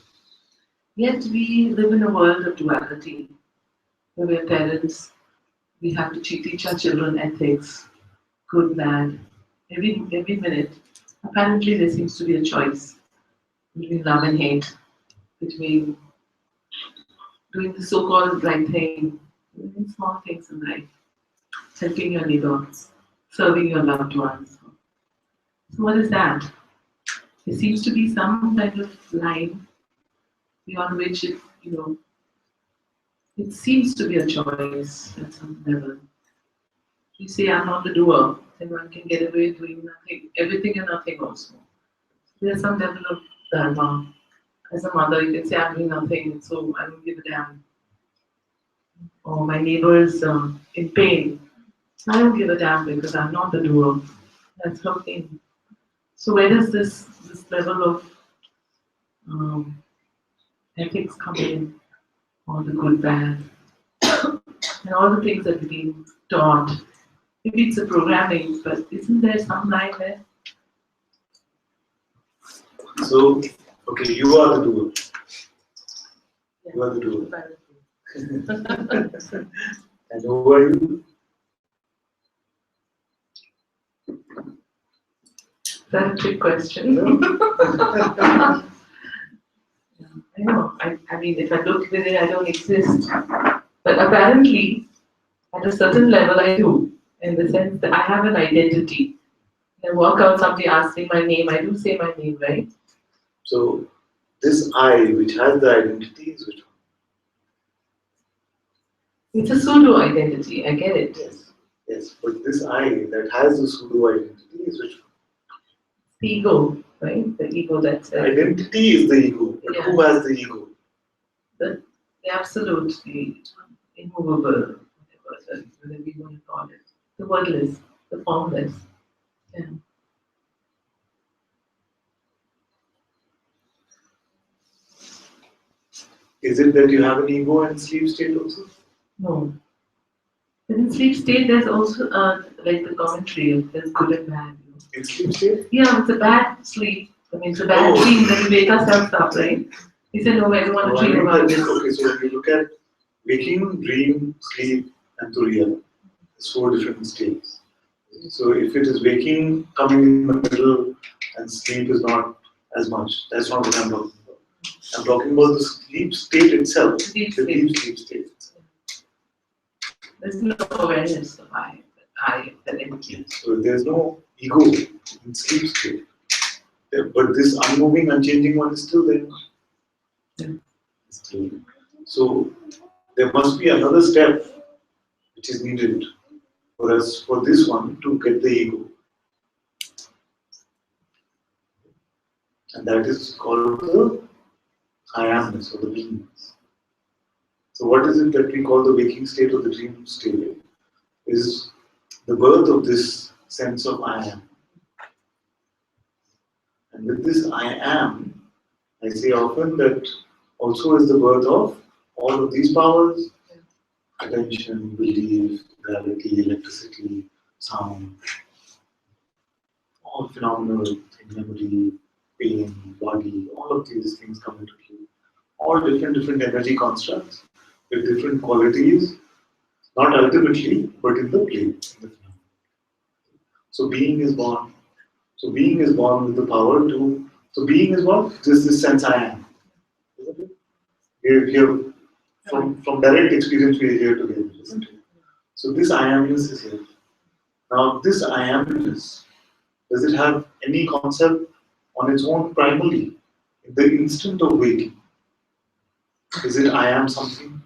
Yet we live in a world of duality, where we're parents, we have to teach our children ethics, good, bad. Every minute, apparently there seems to be a choice between love and hate, between doing the so-called right thing, doing small things in life, helping your neighbors, serving your loved ones. So what is that? There seems to be some kind of line beyond which it seems to be a choice at some level. You say, I'm not the doer, then one can get away doing nothing, everything and nothing also. There's some level of dharma. As a mother, you can say, I'm doing nothing, so I don't give a damn. Or my neighbor is in pain. I don't give a damn because I'm not the doer. That's her pain. So where does this level of ethics come in? All the good, bad, and all the things that we've been taught. Maybe it's a programming, but isn't there some line there? So, okay, you are the doer. You are the doer. And who are you? That's a trick question. I know. I mean, if I look within, I don't exist. But apparently, at a certain level, I do. In the sense that I have an identity. When I walk out, somebody asks me my name. I do say my name, right? So, this I, which has the identity, is which one? It's a pseudo identity. I get it. Yes. Yes, but this I that has the pseudo identity is which one? The ego, right? The ego that's Identity is the ego, but Yeah. who has the ego? the absolute, the immovable, whatever we want to call it. The wordless, the formless. Yeah. Is it that you have an ego in sleep state also? No. But in sleep state, there's also like the commentary of there's good and bad. In sleep state? Yeah, it's a bad sleep. I mean, it's a bad Oh. dream that we wake ourselves up, right? We say, no, I don't want No, to I dream mean about that- this. okay, so when you look at waking, dream, sleep, and turiya, it's 4 different states. So if it is waking coming in the middle and sleep is not as much, that's not what I'm talking about. I'm talking about the sleep state itself, Deep the sleep. deep sleep state itself. There's no awareness of I, the empty. So there's no ego in sleep state. But this unmoving, unchanging one is still there. Yeah. Still there. So there must be another step which is needed for us, for this one to get the ego. And that is called the I amness or the beingness. So what is it that we call the waking state or the dream state? Is the birth of this sense of I am. And with this I am, I say often that also is the birth of all of these powers: attention, belief, gravity, electricity, sound, all phenomenal things, memory, pain, body, all of these things come into play. All different energy constructs with different qualities, not ultimately, but in the play, in the phenomenon. So being is born. So being is born with the power to. So being is what? Just this sense I am. Isn't it? We're here from direct experience. We are here together, isn't it? So this I amness is here. Now this I amness, does it have any concept on its own primarily? In the instant of waking, is it I am something?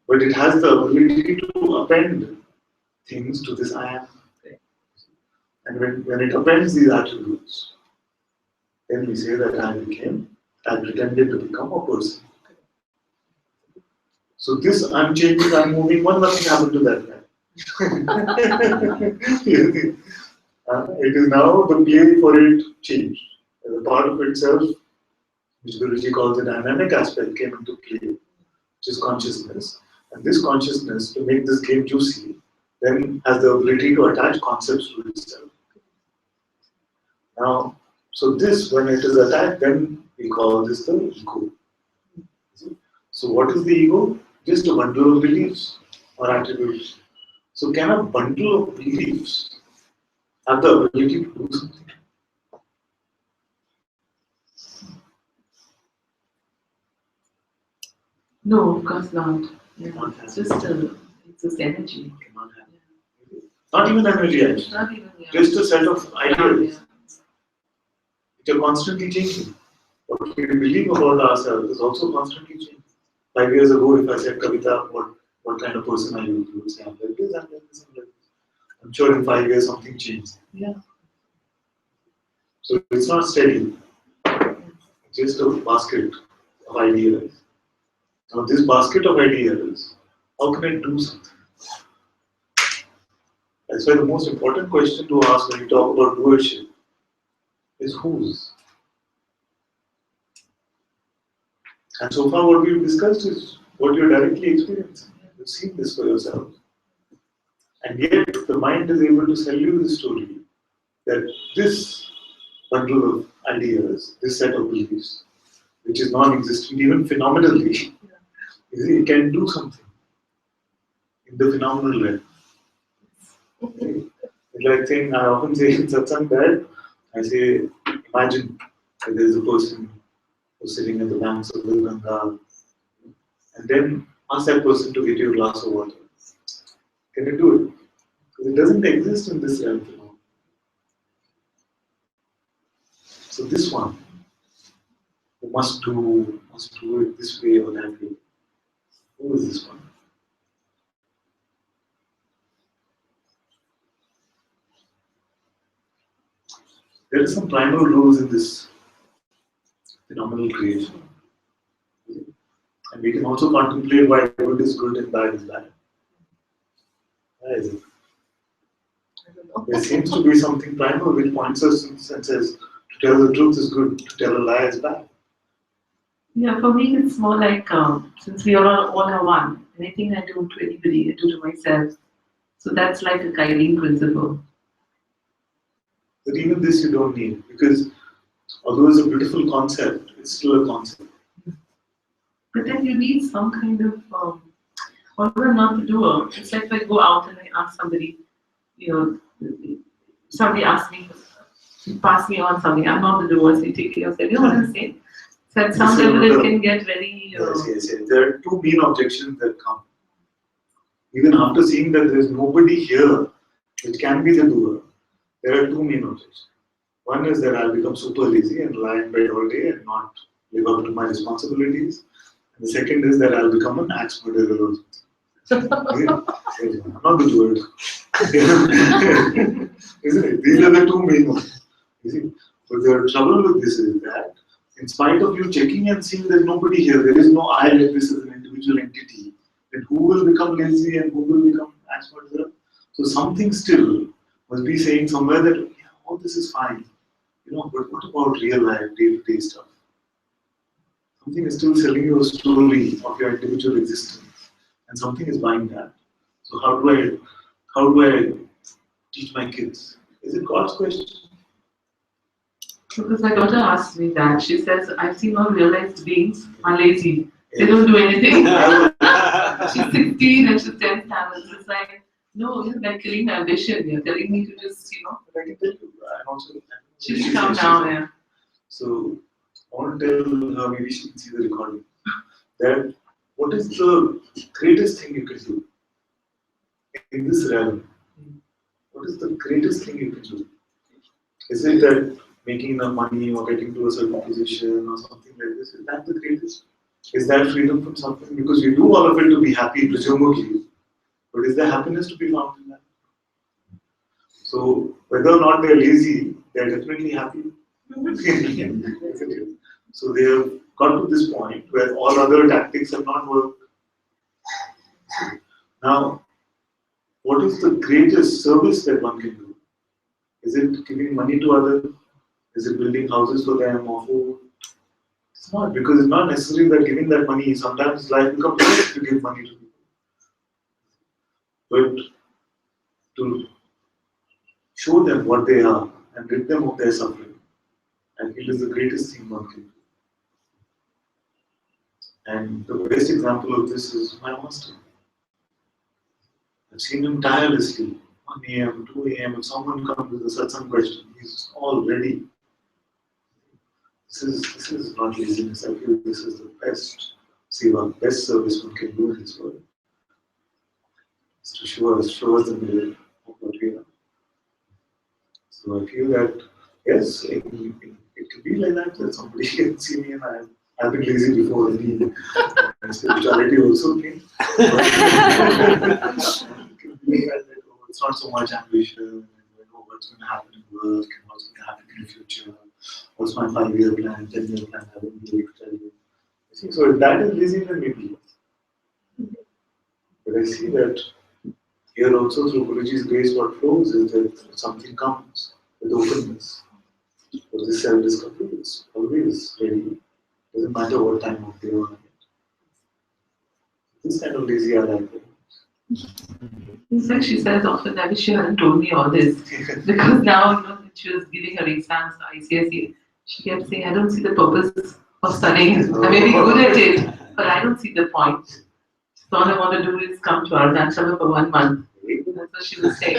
But it has the ability to append things to this I am. And when it appends these attributes, then we say that I pretended to become a person. So this I'm changing, I'm moving, well, nothing happened to that guy. It is now the play for it changed. As a part of itself, which Guruji calls the dynamic aspect, came into play, which is consciousness. And this consciousness, to make this game juicy, then has the ability to attach concepts to itself. Now, so this, when it is attached, then we call this the ego. So what is the ego? Just a bundle of beliefs or attributes. So can a bundle of beliefs have the ability to do something? No, of course not. Yeah. Not It's just energy. Cannot have. Not even energy, actually. Not even, yeah. Just a set of ideas Yeah. which are constantly changing. What we believe about ourselves is also constantly changing. 5 years ago, if I said, Kavita, what kind of person are you? You would say, I'm like this, I'm like this, I'm like this. I'm sure in 5 years something changed. Yeah. So it's not steady. It's just a basket of ideas. Now this basket of ideas, how can I do something? That's why the most important question to ask when you talk about doership is whose? And so far what we've discussed is what you're directly experiencing. You've seen this for yourself. And yet the mind is able to sell you the story that this bundle of ideas, this set of beliefs, which is non-existent even phenomenally, it can do something in the phenomenal realm. Okay. It's like saying, I often say in Satsang that, I say, imagine that there is a person who's sitting at the banks of the Ganga, and then ask that person to get you a glass of water. Can you do it? Because it doesn't exist in this realm. So this one, who must do it this way or that way. Who is this one? There are some primal rules in this phenomenal creation. And we can also contemplate why good is good and bad is bad. Why is it? There seems to be something primal which points us and says, to tell the truth is good, to tell a lie is bad. Yeah, for me it's more like, since we all are one, anything I do to anybody, I do to myself. So that's like a guiding principle. But even this you don't need, because although it's a beautiful concept, it's still a concept. But then you need some kind of, although I'm not the doer, it's like if I go out and I ask somebody, somebody asks me, pass me on something, I'm not the doer, so you take yourself, you know what I'm saying? So at some level it can get very... Yes. There are two main objections that come. Even after seeing that there is nobody here which can be the doer, there are two main objections. One is that I'll become super lazy and lie in bed all day and not live up to my responsibilities. And the second is that I'll become an axe murderer or something. I'm not the doer. Isn't it? These are the two main ones. You see? But the trouble with this is that in spite of you checking and seeing there's nobody here, there is no I like this as an individual entity, then who will become lazy and who will become axe murderer? So something still must be saying somewhere that, yeah, all this is fine. But what about real life, day-to-day stuff? Something is still selling you a story of your individual existence, and something is buying that. So how do I teach my kids? Is it God's question? Because my daughter asked me that. She says, I've seen all realized beings are lazy. They don't do anything. She's 16 and she's 10 talents. It's like, no, you're like killing my ambition. You're telling me to just, But I can tell you, and also, she should come down, yeah. So I want to tell her, maybe she can see the recording, that what is the greatest thing you can do in this realm? What is the greatest thing you can do? Is it that making enough money or getting to a certain position or something like this? Is that the greatest? Is that freedom from suffering? Because we do all of it to be happy, presumably. But is there happiness to be found in that? So whether or not they're lazy, they're definitely happy. So they have got to this point where all other tactics have not worked. Now, what is the greatest service that one can do? Is it giving money to others? Is it building houses for them or food? It's not, because it's not necessary that giving that money, sometimes life becomes better if you give money to people. But to show them what they are and rid them of their suffering, I feel is the greatest thing one can do. And the best example of this is my master. I've seen him tirelessly, 1 a.m., 2 a.m. If someone comes with a satsang question, he's all ready. This is not laziness. I feel this is the best seva, best service one can do in this world. It's to show us the mirror of what we are. So I feel that, yes, it can be like that somebody can see me and I've been lazy before any spirituality also came. It's not not so much ambition, and what's going to happen in work, and what's going to happen in the future, what's my 5-year plan, 10-year plan, I wouldn't be able to tell you. So if that is lazy, then maybe. But I see that here also through Guruji's grace, what flows is that something comes with openness. So this self-discovery is always ready. Doesn't matter what time of day or night. This kind of lazy I like it. In fact, she says often, I wish she hadn't told me all this. Because now, that she was giving her exams for ICSE, she kept saying, I don't see the purpose of studying. I may be good at it, but I don't see the point. So all I want to do is come to Arunachala for 1 month. That's what she was saying.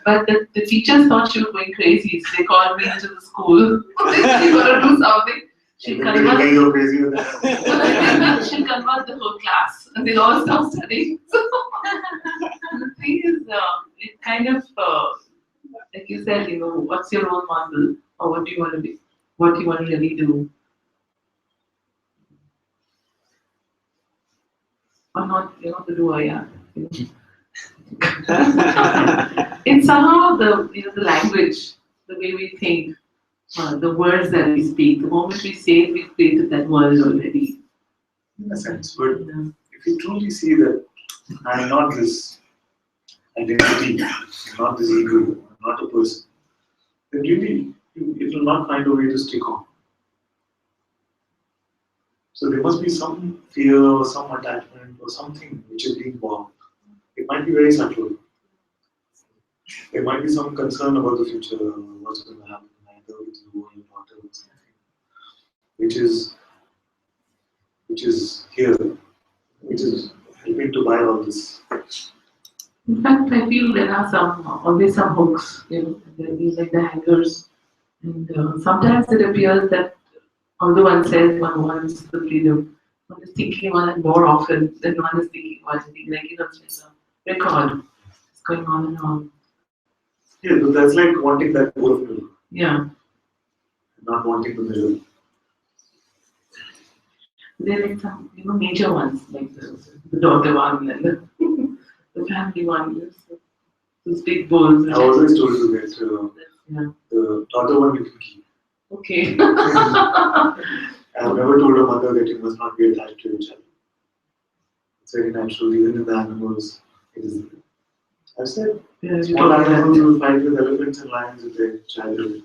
But the teachers thought she was going crazy, so they called me into the school. She's going to do something. She'll convert the whole class, and they'll all stop studying. The thing is, it kind of, like you said, what's your role model, or what do you want to be, what do you want to really do, or not, the doer, yeah. It's somehow the language, the way we think, the words that we speak. The moment we say it, we've created that world already. In a sense, but if you truly see that I am not this identity, I'm not this ego, I'm not a person, then really it will not find a way to stick on. So there must be some fear or some attachment or something which is being born. It might be very subtle. There might be some concern about the future, what's going to happen either with you or your daughter or something, which is here, which is helping to buy all this. In fact, I feel there are always some hooks, there be like the hangers. And sometimes it appears that although one says one wants the freedom, one is thinking one and more often than one is thinking one thing, like it's like a record. It's going on and on. Yeah, so that's like wanting that bowl of milk. Yeah. Not wanting the middle. They're like some, major ones, like the daughter one and the family one. Those big bowls. I always told you that the daughter one you can keep. Okay. I've never told a mother that you must not be attached to your child. It's very natural, even in the animals. It is. I've said, small animals will fight with elephants and lions with their childhood.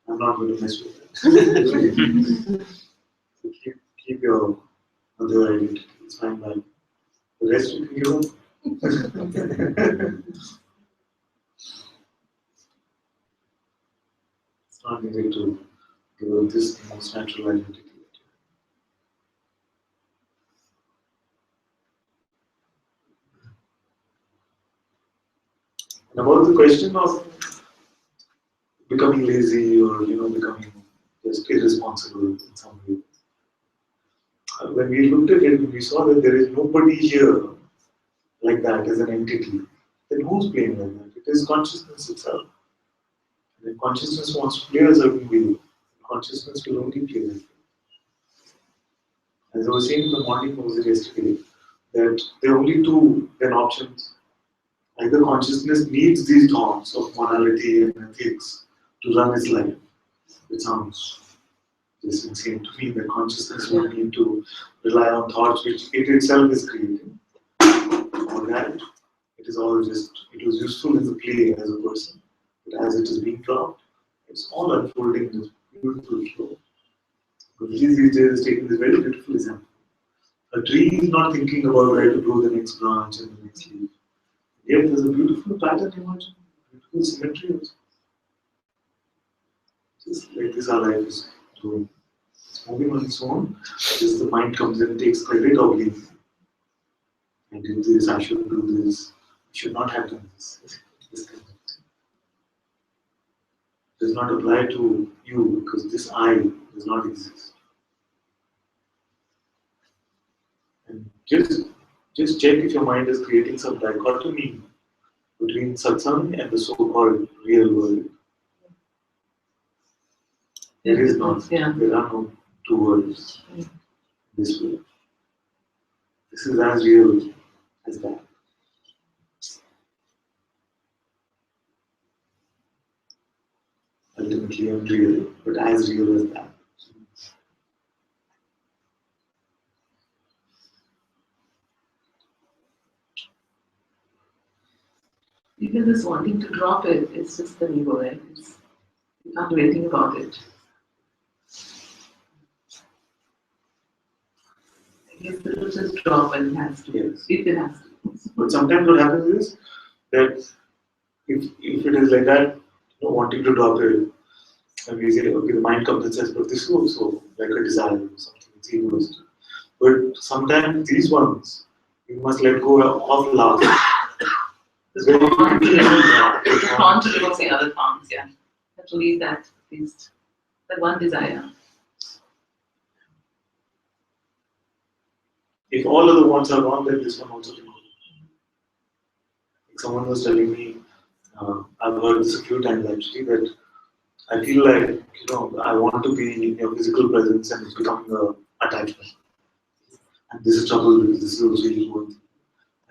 I'm not going to mess with that. So keep your mother identity. It's fine by me. The rest you can give up. It's not needed to give up this most natural identity. And about the question of becoming lazy or becoming just irresponsible in some way. When we looked at it, we saw that there is nobody here like that as an entity. Then who's playing like that? It is consciousness itself. And if consciousness wants to play a certain way, consciousness will only play that way. As I was saying in the morning, was it yesterday, that there are only two then options. Either consciousness needs these thoughts of morality and ethics to run its life. It sounds just insane to me that consciousness would need to rely on thoughts which it itself is creating. Or that it is all just, it was useful as a play as a person. But as it is being dropped, it's all unfolding in this beautiful flow. Guruji these days is taking this very beautiful example. A tree is not thinking about where to grow the next branch and the next leaf. Yet there's a beautiful pattern emerging, beautiful symmetry also. Just like this, our life is doing. It's moving on its own. Just the mind comes in and takes credit of blame. I did this, I should do this, I should not have done this. This kind of thing. It does not apply to you because this I does not exist. And just check if your mind is creating some dichotomy between satsang and the so-called real world. There is not. Yeah. There are no two worlds in this world. This is as real as that. ultimately unreal, but as real as that. Even this wanting to drop it, it's just the ego, right? You can't do anything about it. I guess it will just drop when it has to. Yes. If it has to. But sometimes what happens is that if it is like that, wanting to drop it, and we say, okay, the mind comes and says, but this is also like a desire or something, it's egoist. But sometimes these ones, you must let go of last. The thorn to remove the other thorns, yeah. You have to leave that, at least. That one desire. If all other ones are gone, then this one also can go. Like someone was telling me, I've heard this a few times actually, that I feel like, I want to be in your physical presence and it's becoming an attachment. And this is trouble because this is also really good.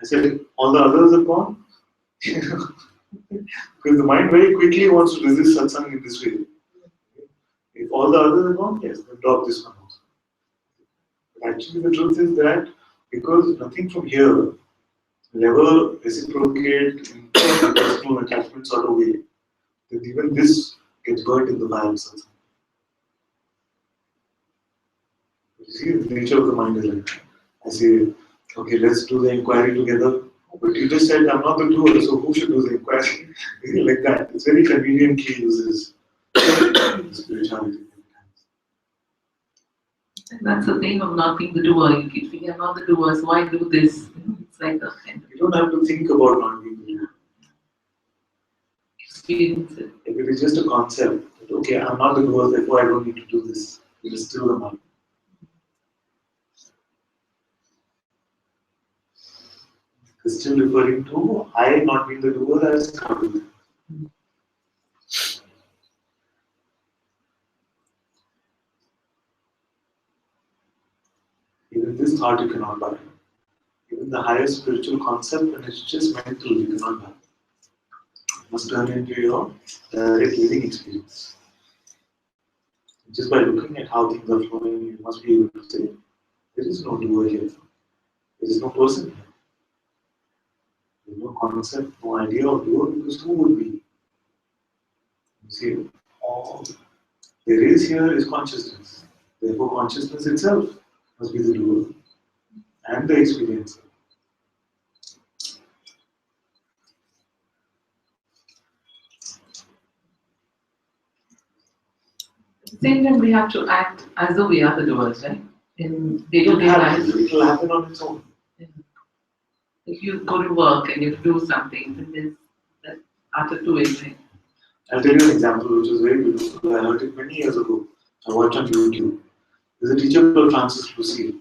I said, if all the others are gone, because the mind very quickly wants to resist satsang in this way. If all the others are gone, yes, then drop this one also. But actually, the truth is that because nothing from here will ever reciprocate in the personal attachment sort of way, that even this gets burnt in the fire of satsang. You see, the nature of the mind is like that. I say, okay, let's do the inquiry together. But you just said, I'm not the doer, so who should do the inquiry? Like that. It's very conveniently uses spirituality. And that's the thing of not being the doer. You keep thinking, I'm not the doer, so why do this? It's like a kind of You don't have to think about not being the doer. experience it. If it is just a concept, that, okay, I'm not the doer, therefore I don't need to do this. It is still the mind. It's still referring to I not being the doer as trouble. Even this thought you cannot buy. Even the highest spiritual concept, when it's just mental, you cannot buy. It must turn into your direct living experience. Just by looking at how things are flowing, you must be able to say, there is no doer here. There is no person here. There is no concept, no idea of doer, because who would be? You see, all there is here is consciousness. Therefore, consciousness itself must be the doer and the experiencer. At the same time, we have to act as though we are the doers, right? In It will day-to-day life. it will happen on its own. If you go to work and you have to do something, then there's that art of doing, right? I'll tell you an example which is very beautiful. I heard it many years ago. I watched on YouTube. There's a teacher called Francis Lucille.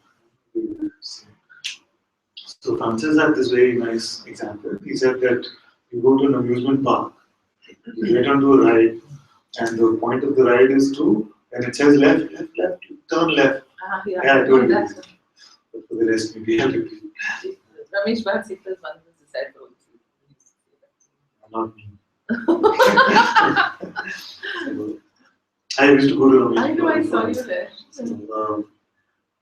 So Francis had this very nice example. He said that you go to an amusement park, you get onto a ride, and the point of the ride is to, when it says left, left, left, you turn left. Yeah, Yeah, I told you. that's But for the rest, maybe I'll repeat. Ramesh Bhatt was one of his disciples. Not me. So, I used to go to Ramesh. I know, I saw you there.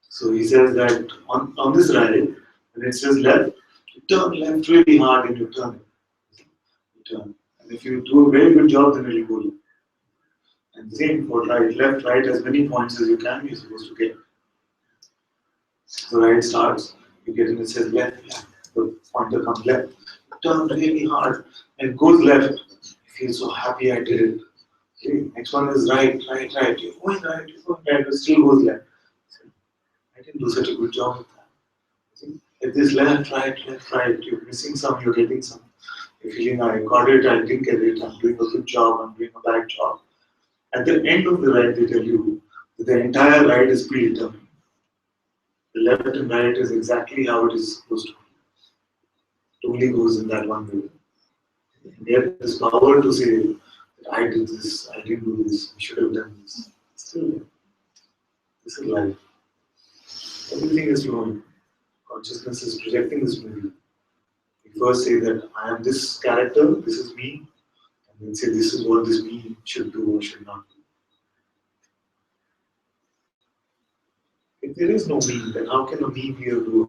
So he says that on this ride, when it says left, you turn left really hard and you turn it. You turn. And if you do a very good job, then it will go left. And same for right, left, right, as many points as you can, you're supposed to get. So ride starts, you get in, it says left, left. The pointer comes left. You turn really hard and it goes left. You feel so happy I did it. Okay, next one is right, right, right. You're going right, but it still goes left. I didn't do such a good job with that. If this left, right, you're missing some, you're getting some. You're feeling I got it, I didn't get it, I'm doing a good job, I'm doing a bad job. At the end of the ride, they tell you that the entire ride is predetermined. The left and right is exactly how it is supposed to be. It only goes in that one way. They have this power to say, that I did this, I didn't do this, I should have done this. Still, this is life. Everything is flowing. Consciousness is projecting this movie. You first say that I am this character, this is me, and then say this is what this me should do or should not do. If there is no me, then how can a me be a doer?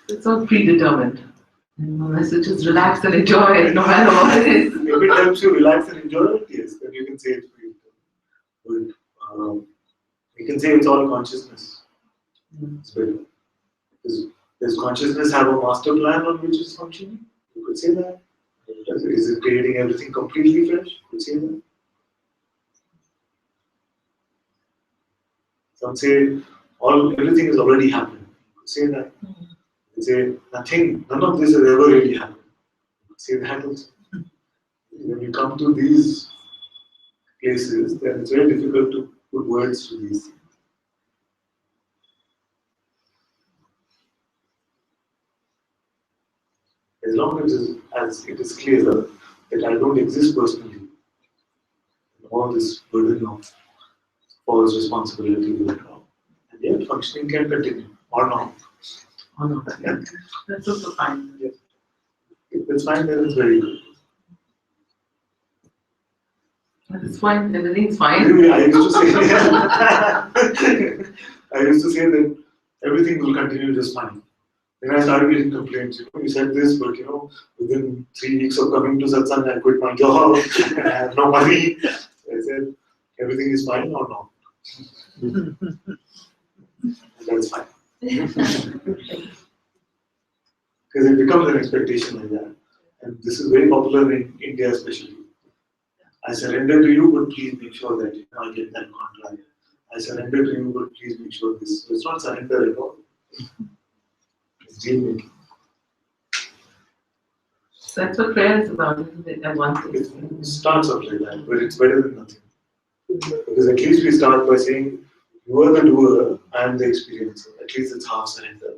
It's all predetermined. And the message is relax and enjoy it, no matter what it is. If it helps you relax and enjoy it, yes, then you can say it's predetermined. But you can say it's all consciousness. It's better. Does consciousness have a master plan on which it's functioning? You could say that. Is it creating everything completely fresh? You could say that. Some say everything has already happened. You could say that. You say none of this has ever really happened. You could say that also. When you come to these places, then it's very difficult to put words to these things. As long as it is clear that I don't exist personally, all this burden of false responsibility will come. And yet functioning can continue, or not. Or not. Yeah. That's also fine. Yes. If it's fine, then it's very good. It's fine, everything's fine. Anyway, I used to say that everything will continue just fine. Then I started getting complaints. You said this, but within 3 weeks of coming to Satsang, I quit my job. I have no money. I said, everything is fine or not? That's fine. Because it becomes an expectation like that. And this is very popular in India especially. I surrender to you, but please make sure that I get that contract. I surrender to you, but please make sure this. So it's not surrender at all. It's deal making. That's what prayer is about, isn't it? At one thing. It starts off like that, but it's better than nothing. Because at least we start by saying, you are the doer, I am the experiencer. At least it's half surrender.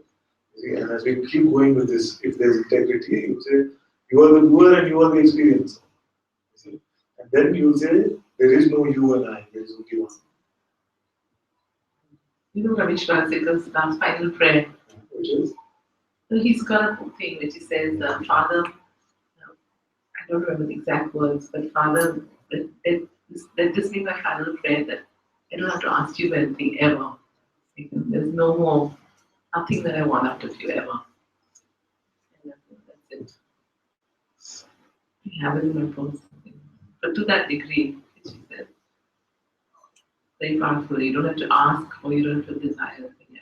And as we keep going with this, if there's integrity, you say, you are the doer and you are the experiencer. And then you say, there is no you and I, there is only one. Ramesh Vansikal's last final prayer. Which is? So he's got a thing which he says, Father, I don't remember the exact words, but Father, let this be my final prayer that I don't have to ask you anything ever. There's no more, nothing that I want out of you ever. And that's it. I have it in my phone. But to that degree, which he said, very powerful. You don't have to ask or you don't have to desire anything ever.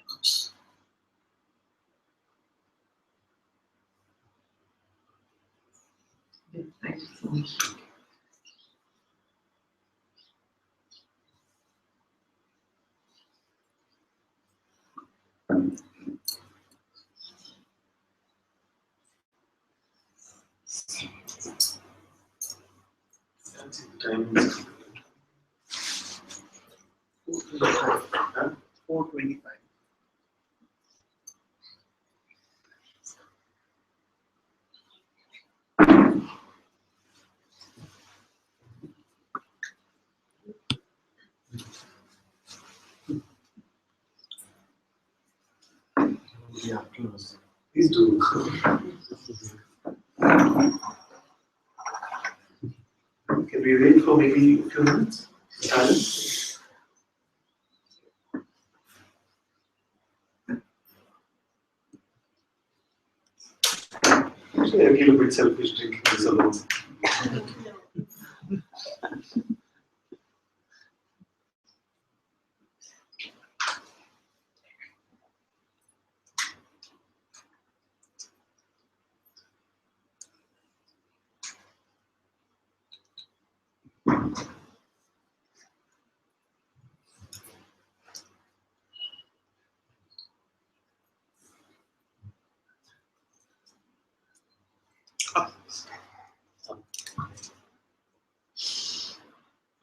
Yes, thank you so much. Time is 4:25. Yeah, please do. Can we wait for maybe a few minutes? Silence. Actually, I feel a bit selfish drinking this alone.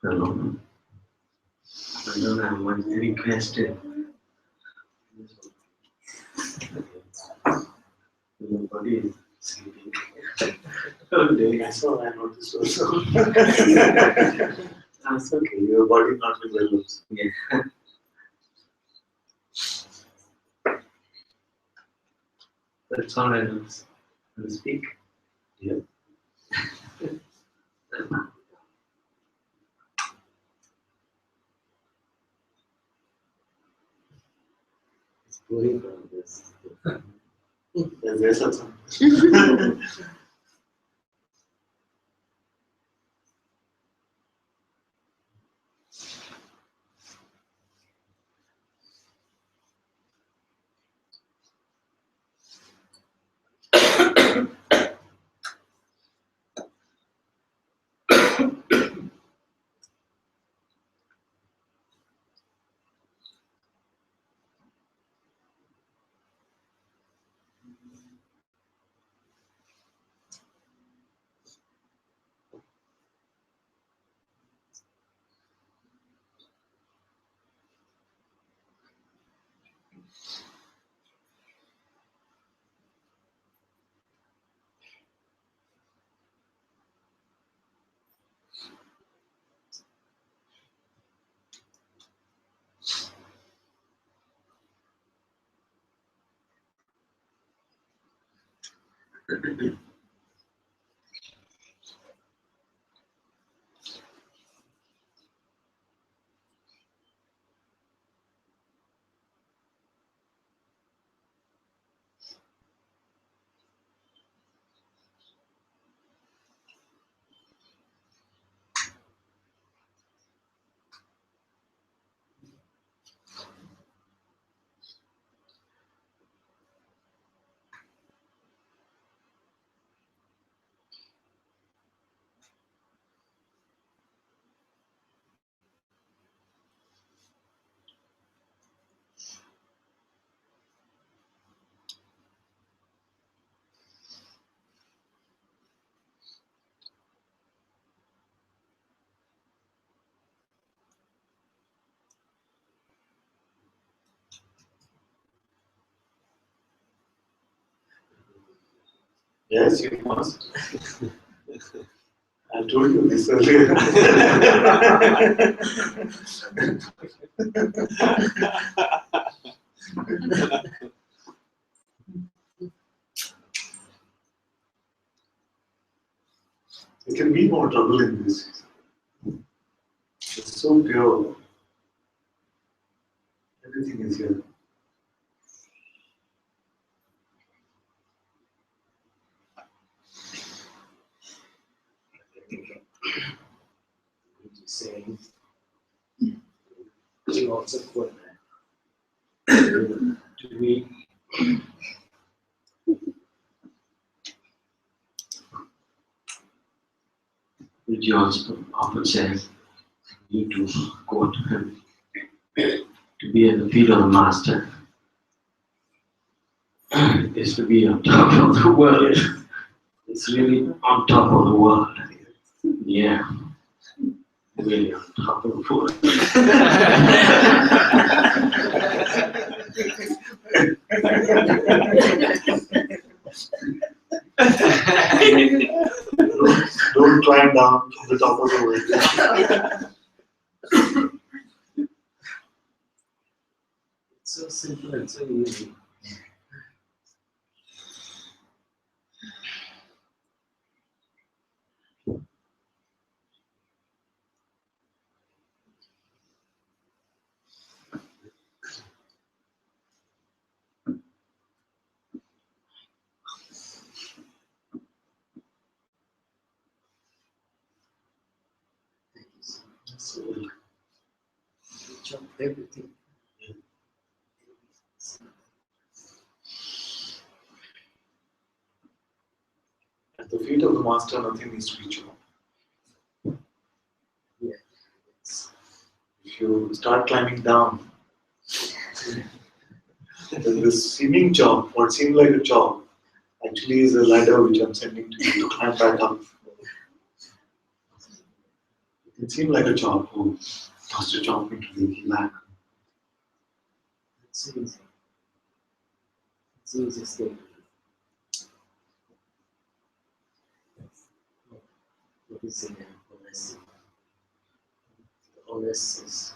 Hello. I don't have one any question. Nobody is sleeping. Oh, I saw, I noticed also. That's okay, your body not with well. Yeah. That's all I know. I'll speak. Yeah. It's going from this. There's Satsang. Yes, you must. I told you this earlier. There can be no trouble in this. It's so pure. Everything is here. Saying, lots of what do we Which also often says, you need to go to him to be at the feet of the master is to be on top of the world. It's really on top of the world. Yeah. Really on top of the world. Don't climb down from the top of the world. It's so simple and so easy. Thank you so much. So, you chopped everything. At the feet of the master, nothing needs to be chopped. Yeah. It's, If you start climbing down, then this seeming chop, what seemed like a chop, actually is a ladder which I'm sending to you to climb back up. It seemed like a chop. Oh, master chopped me to the back. it's easy. It's the easiest thing. What is in there? Honest. Honest is.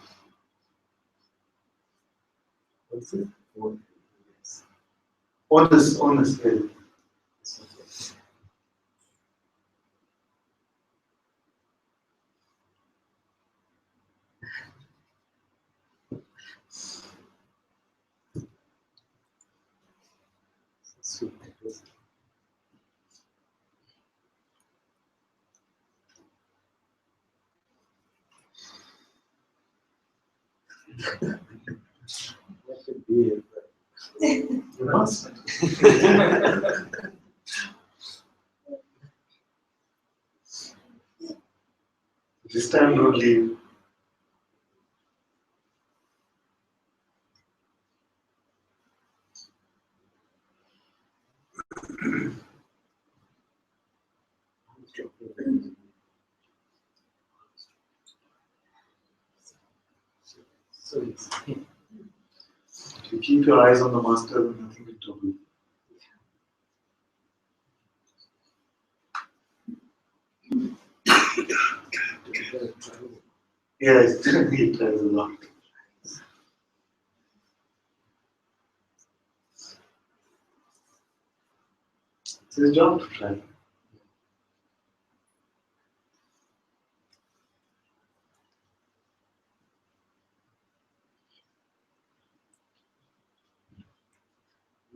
What's it? What is Honest, yeah. Sweet. That could be it, but You must. This time don't leave. so it's If you keep your eyes on the master, then nothing will trouble you. Yes, he tries a lot. It's his job to try.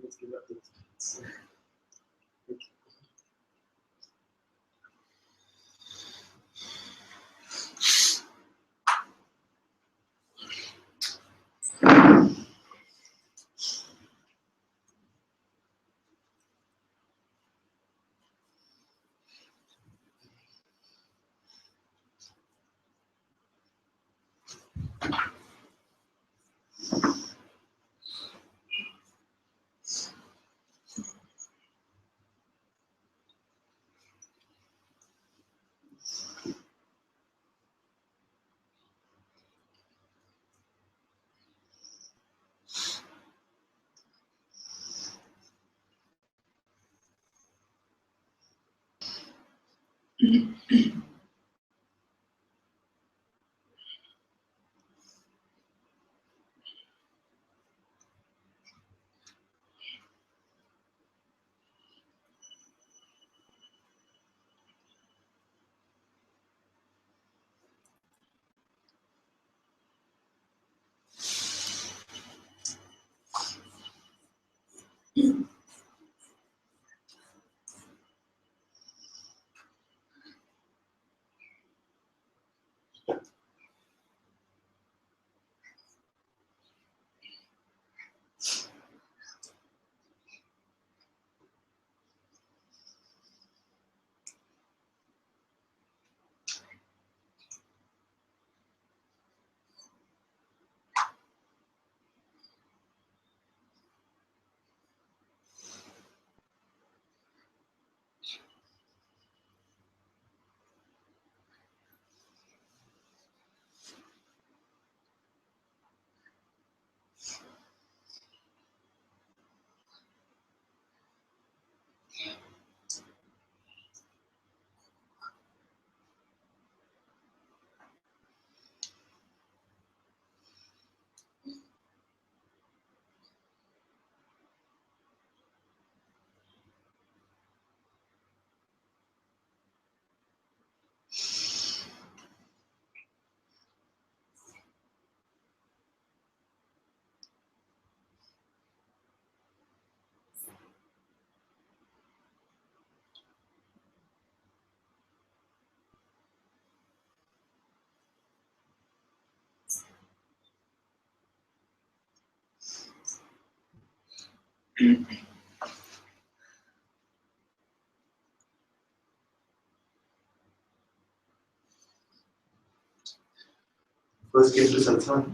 let's give up the First came to Satsang,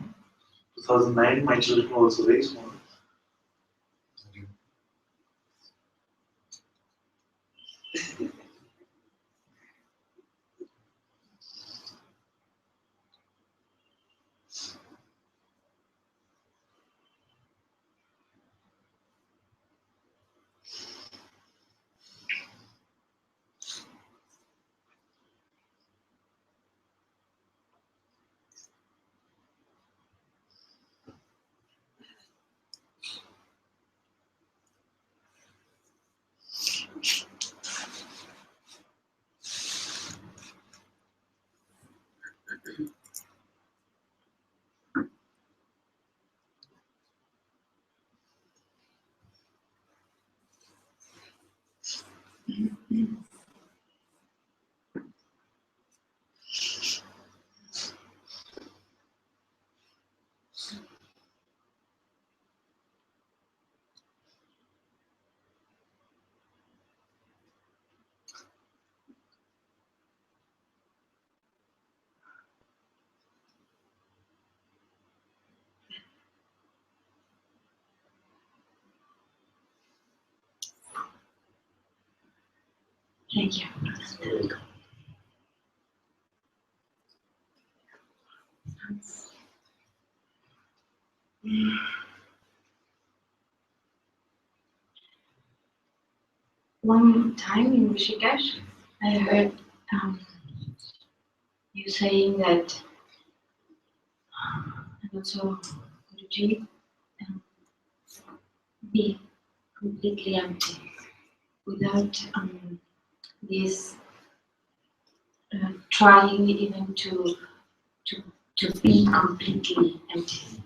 2009, my children were also very small. Thank you. You're welcome. One time in Rishikesh, I heard you saying that, and also Guruji, be completely empty without this trying even to be completely empty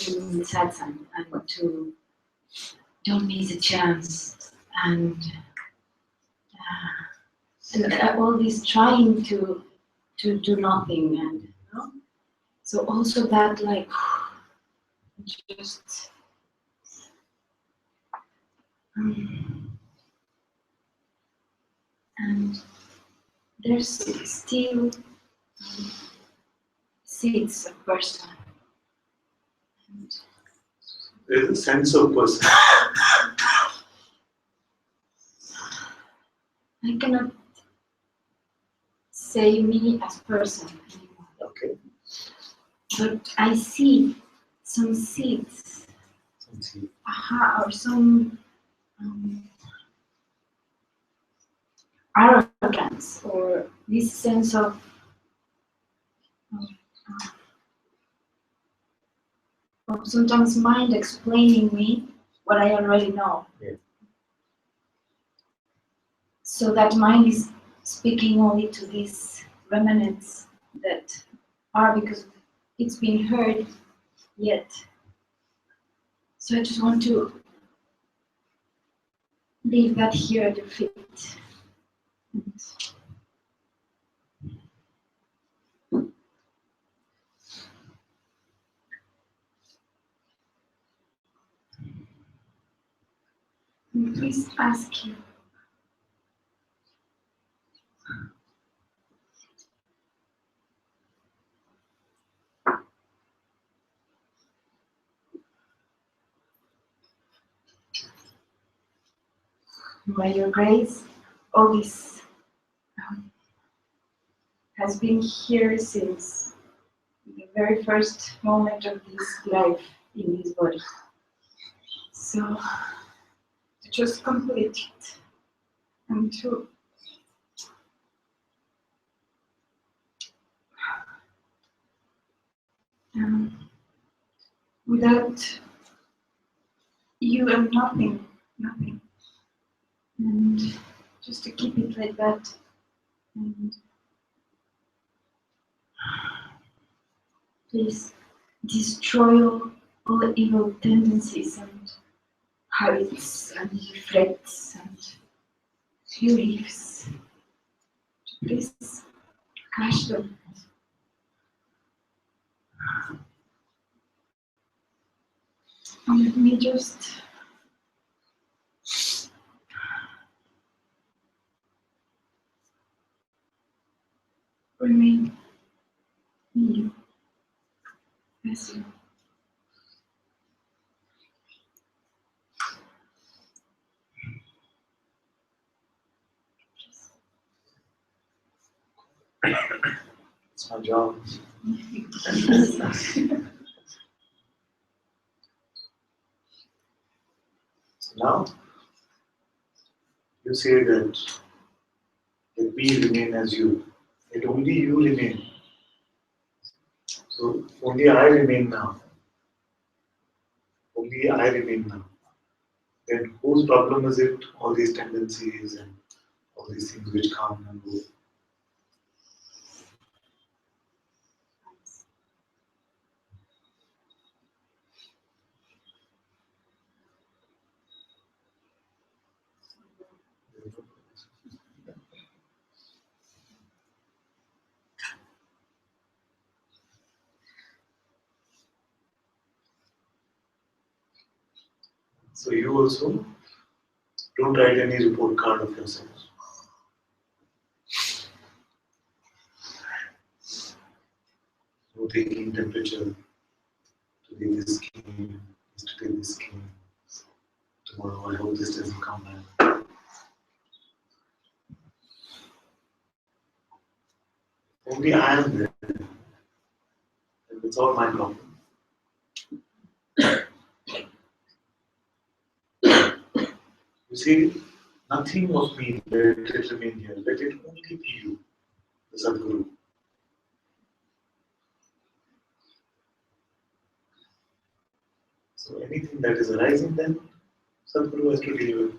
in satsang and to don't miss a chance and all this trying to do nothing and you know? So also that like just and there's still seeds of person. And There's a sense of person. I cannot say me as person anymore. Okay. But I see some seeds, or some arrogance, or this sense of sometimes mind explaining me what I already know. Yeah. So that mind is speaking only to these remnants that are because it's been heard yet. So I just want to leave that here at your feet. And please ask you. By your grace, all this has been here since the very first moment of this life in this body. So, to just complete it and to without you I'm nothing. And just to keep it like that. And please destroy all evil tendencies and habits and reflex and beliefs. Please crush them. And let me just remain in you as you. It's my job. So now, you say that let me remain as you. Let only you remain. So only I remain now. Only I remain now. Then whose problem is it? All these tendencies and all these things which come and go. So you also don't write any report card of yourself. No taking temperature. Today this came, yesterday this came. Tomorrow I hope this doesn't come back. only I am there. And it's all my problem. You see, nothing of me, let it remain here. Let it only be you, the Sadguru. So anything that is arising then, Sadguru has to deal with.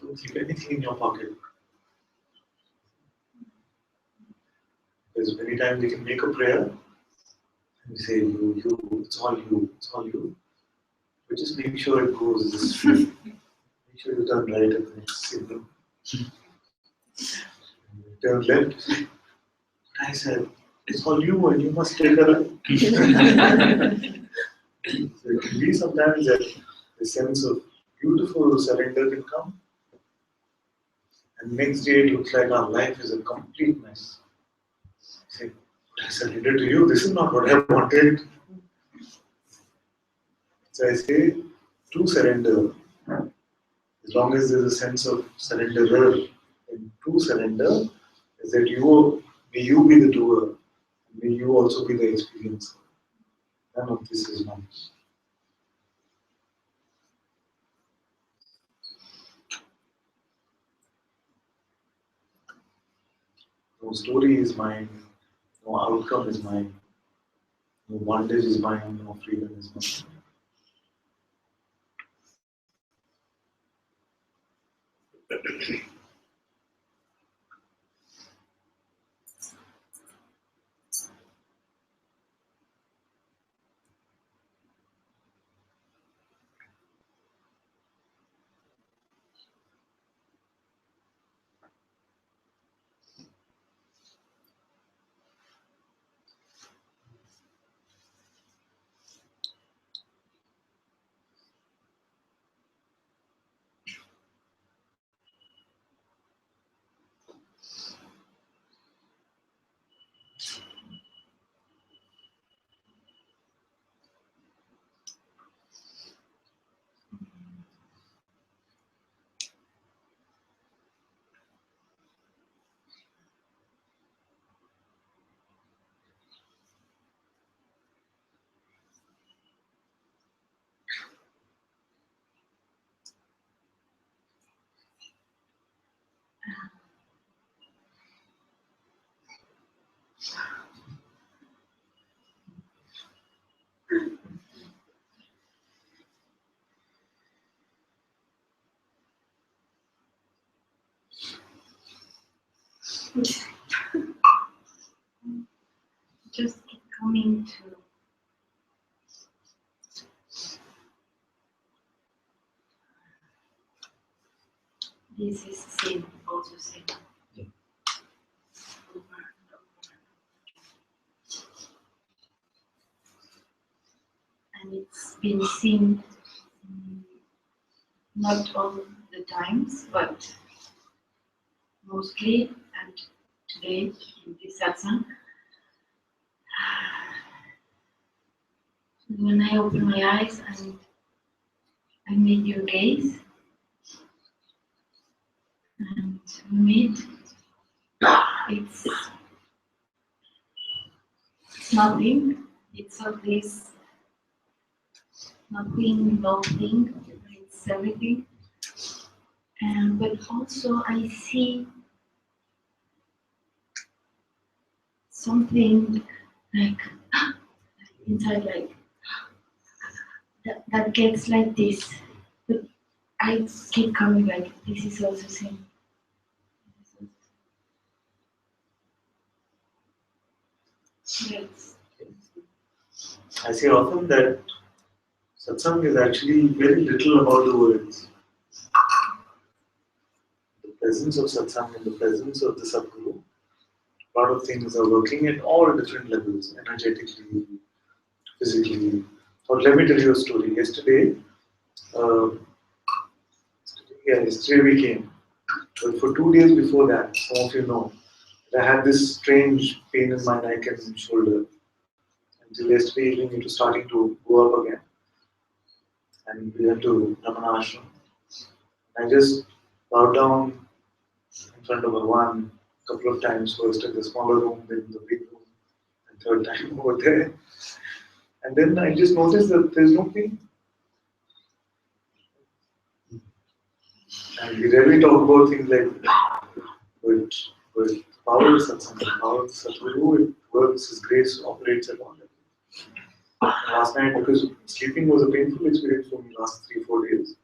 Don't keep anything in your pocket. Because many times we can make a prayer and we say, you, it's all you, it's all you. But just make sure it goes this way. Make sure you turn right at the next signal. Turn left. I said, it's all you and you must take a right. So it can be sometimes that the sense of beautiful surrender can come. And next day it looks like our life is a complete mess. Say, I surrender to you, this is not what I wanted. So I say, true surrender, as long as there is a sense of surrenderer, and true surrender is that may you be the doer, may you also be the experiencer. None of this is mine. No story is mine, no outcome is mine, no bondage is mine, no freedom is mine. Just coming to this is same, also same. Over and over. And it's been seen not all the times, but mostly, and today in this satsang. When I open my eyes and I meet your gaze, and we meet, it's nothing, it's all this nothing, nothing, it's everything. But also I see something like inside, like that gets like this. But I keep coming like this is also same. Yes. I say often that satsang is actually very little about the words. The presence of satsang and the presence of the Sadguru, a lot of things are working at all different levels, energetically, physically. Or let me tell you a story. Yesterday we came. But for 2 days before that, some of you know, I had this strange pain in my neck and shoulder. Until yesterday evening, it was starting to go up again. and we went to Ramana Ashram. I just bowed down in front of Bhagwan a couple of times, first in the smaller room, then in the big room, and third time over there. And then I just noticed that there's no pain. And we rarely talk about things like that. But power is Satsang, power is Satguru, it works, His grace operates at all levels. Last night, because sleeping was a painful experience for me last 3-4 days.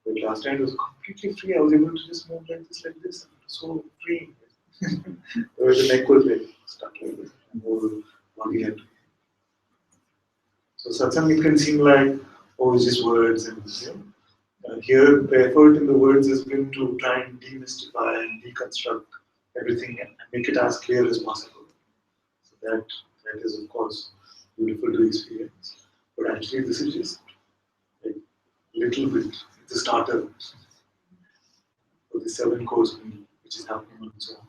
But last night was completely free. I was able to just move like this. It was so free. Where the neck was like stuck like this, and whole body had to. So satsang, it can seem like, oh, it's just words, and here the effort in the words has been to try and demystify and deconstruct everything and make it as clear as possible. So that is of course beautiful to experience. But actually, this is just like little bit. It's a starter for the 7-course meal, which is happening on its own.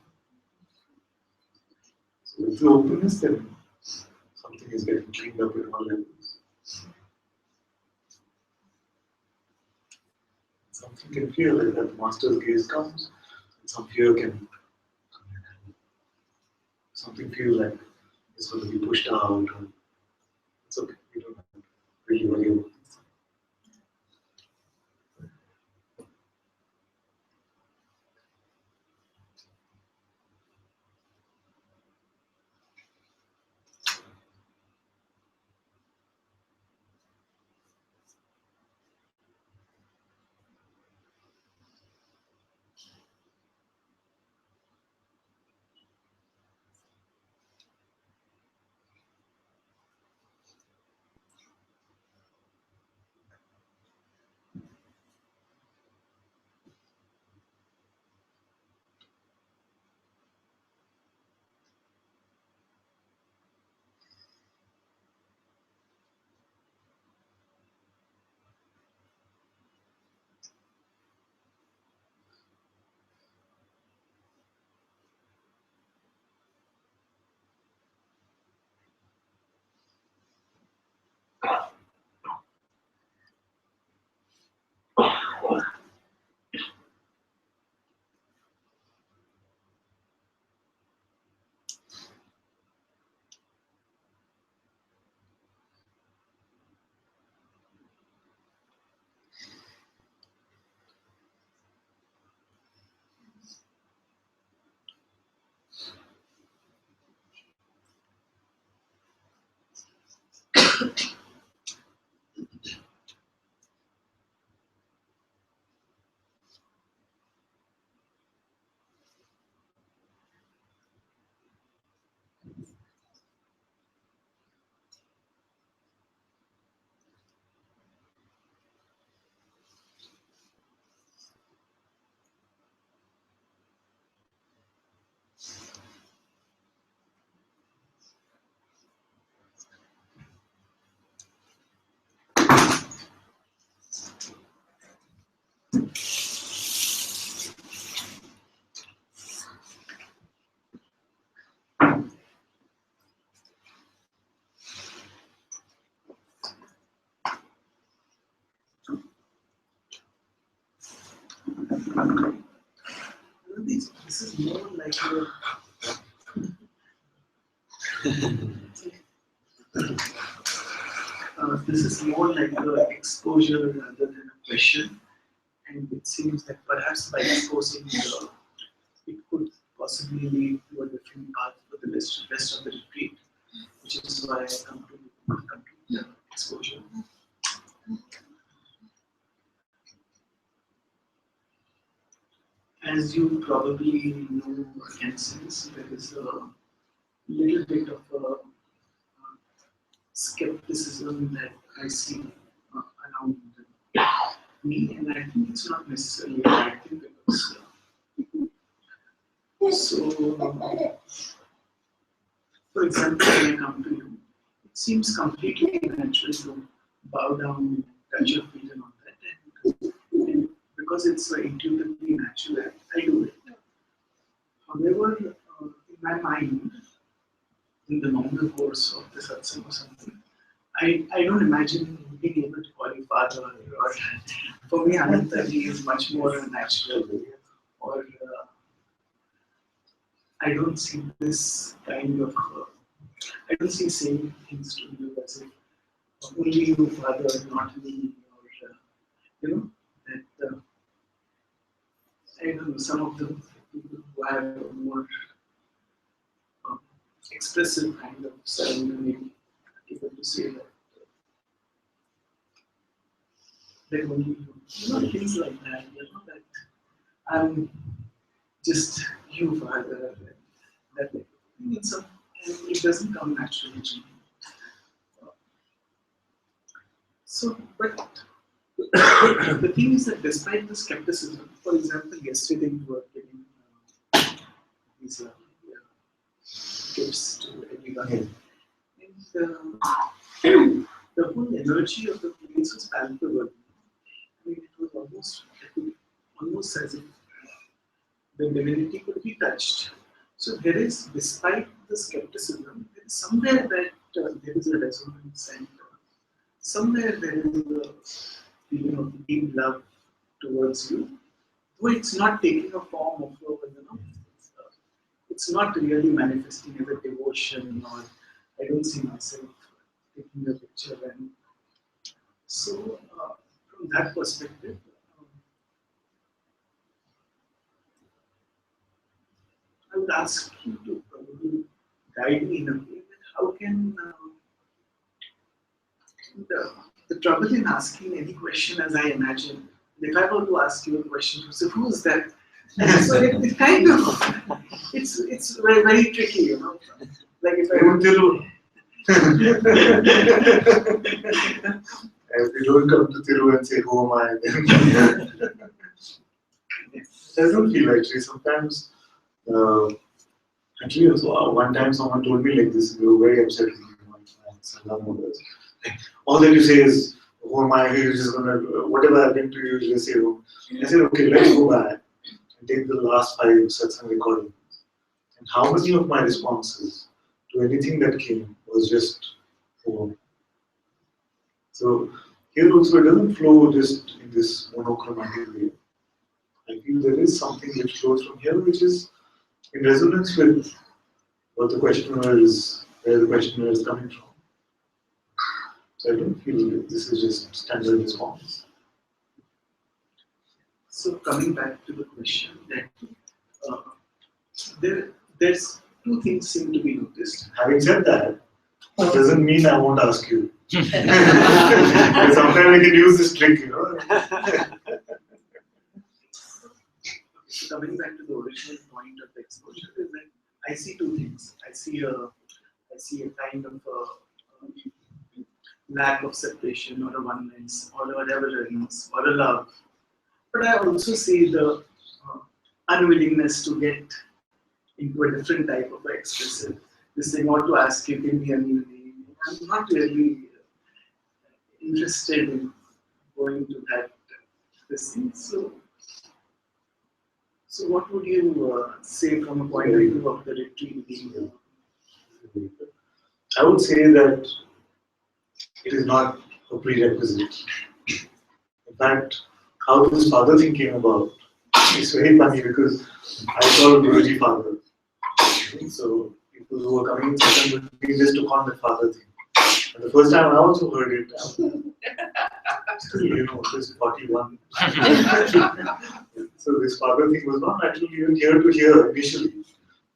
So with the openness, then something is getting cleaned up at all levels. Something can feel like that the master's gaze comes, and some fear can something feels like it's going to be pushed out. Or it's okay, you don't have to really worry about this. This is more like a this is more like an exposure rather than a question, and it seems that perhaps by exposing it could possibly lead to a different path for the rest of the retreat, which is why I come to the exposure. As you probably know or can sense, there is a little bit of a skepticism that I see around me, and I think it's not necessarily a bad thing because for example, when I come to you, it seems completely natural to bow down, touch your feet and all that, and because it's intuitively natural, I do it. However, in my mind, in the normal course of the satsang or something, I don't imagine being able to qualify father, or for me, Ananta ji is much more natural. Or I don't see this kind of, I don't see saying things to you as if only you, father, not me, or that I don't know, some of the people who have a more expressive kind of surrender maybe able to say that only you, things like that, that I'm just you, father, that it doesn't come naturally to me. So, but the thing is that despite the skepticism, for example, yesterday we were giving these gifts to everyone, and the whole energy of the place was palpable. I mean, it was almost as if the divinity could be touched. So there is, despite the skepticism, there is somewhere that there is a resonance, and somewhere there is a feeling of deep love towards you. Though it's not taking a form of it's not really manifesting as a devotion, or I don't see myself taking a picture. And so, from that perspective, I would ask you to probably guide me in a way that how can the trouble in asking any question, as I imagine, if I were to ask you a question, so who is that? So it kind of, it's very, very tricky, Like if I If you don't come to Tiru and say, who am I? Then I don't feel actually. Sometimes, actually, also, one time someone told me like this, they were very upset with me. All that you say is, who am I? You're just gonna, whatever happened to you, you just say, oh. I said, okay, let's go back and take the last 5 Satsang recordings. And how many of my responses to anything that came was just, oh. So here also it doesn't flow just in this monochromatic way. I feel there is something which flows from here which is in resonance with what the questioner is, where the questioner is coming from. So I don't feel that this is just standard response. So coming back to the question that there's 2 things seem to be noticed. Having said that, it doesn't mean I won't ask you. Sometimes we can use this trick, So coming back to the original point of the exposure is that I see 2 things. I see a kind of lack of separation, or a oneness, or a reverence, or a love. But I also see the unwillingness to get into a different type of expressive. This thing, want to ask you, give me a new name. I'm not really interested in going to that this thing. So what would you say from a point of view of the retreat being? I would say that it is not a prerequisite. In fact, how this father thing came about is very funny because I saw Guruji father. So people who were coming in Satsang with me just took on that father thing. And the first time I also heard it, still, this 41. So this father thing was not actually even here to hear initially.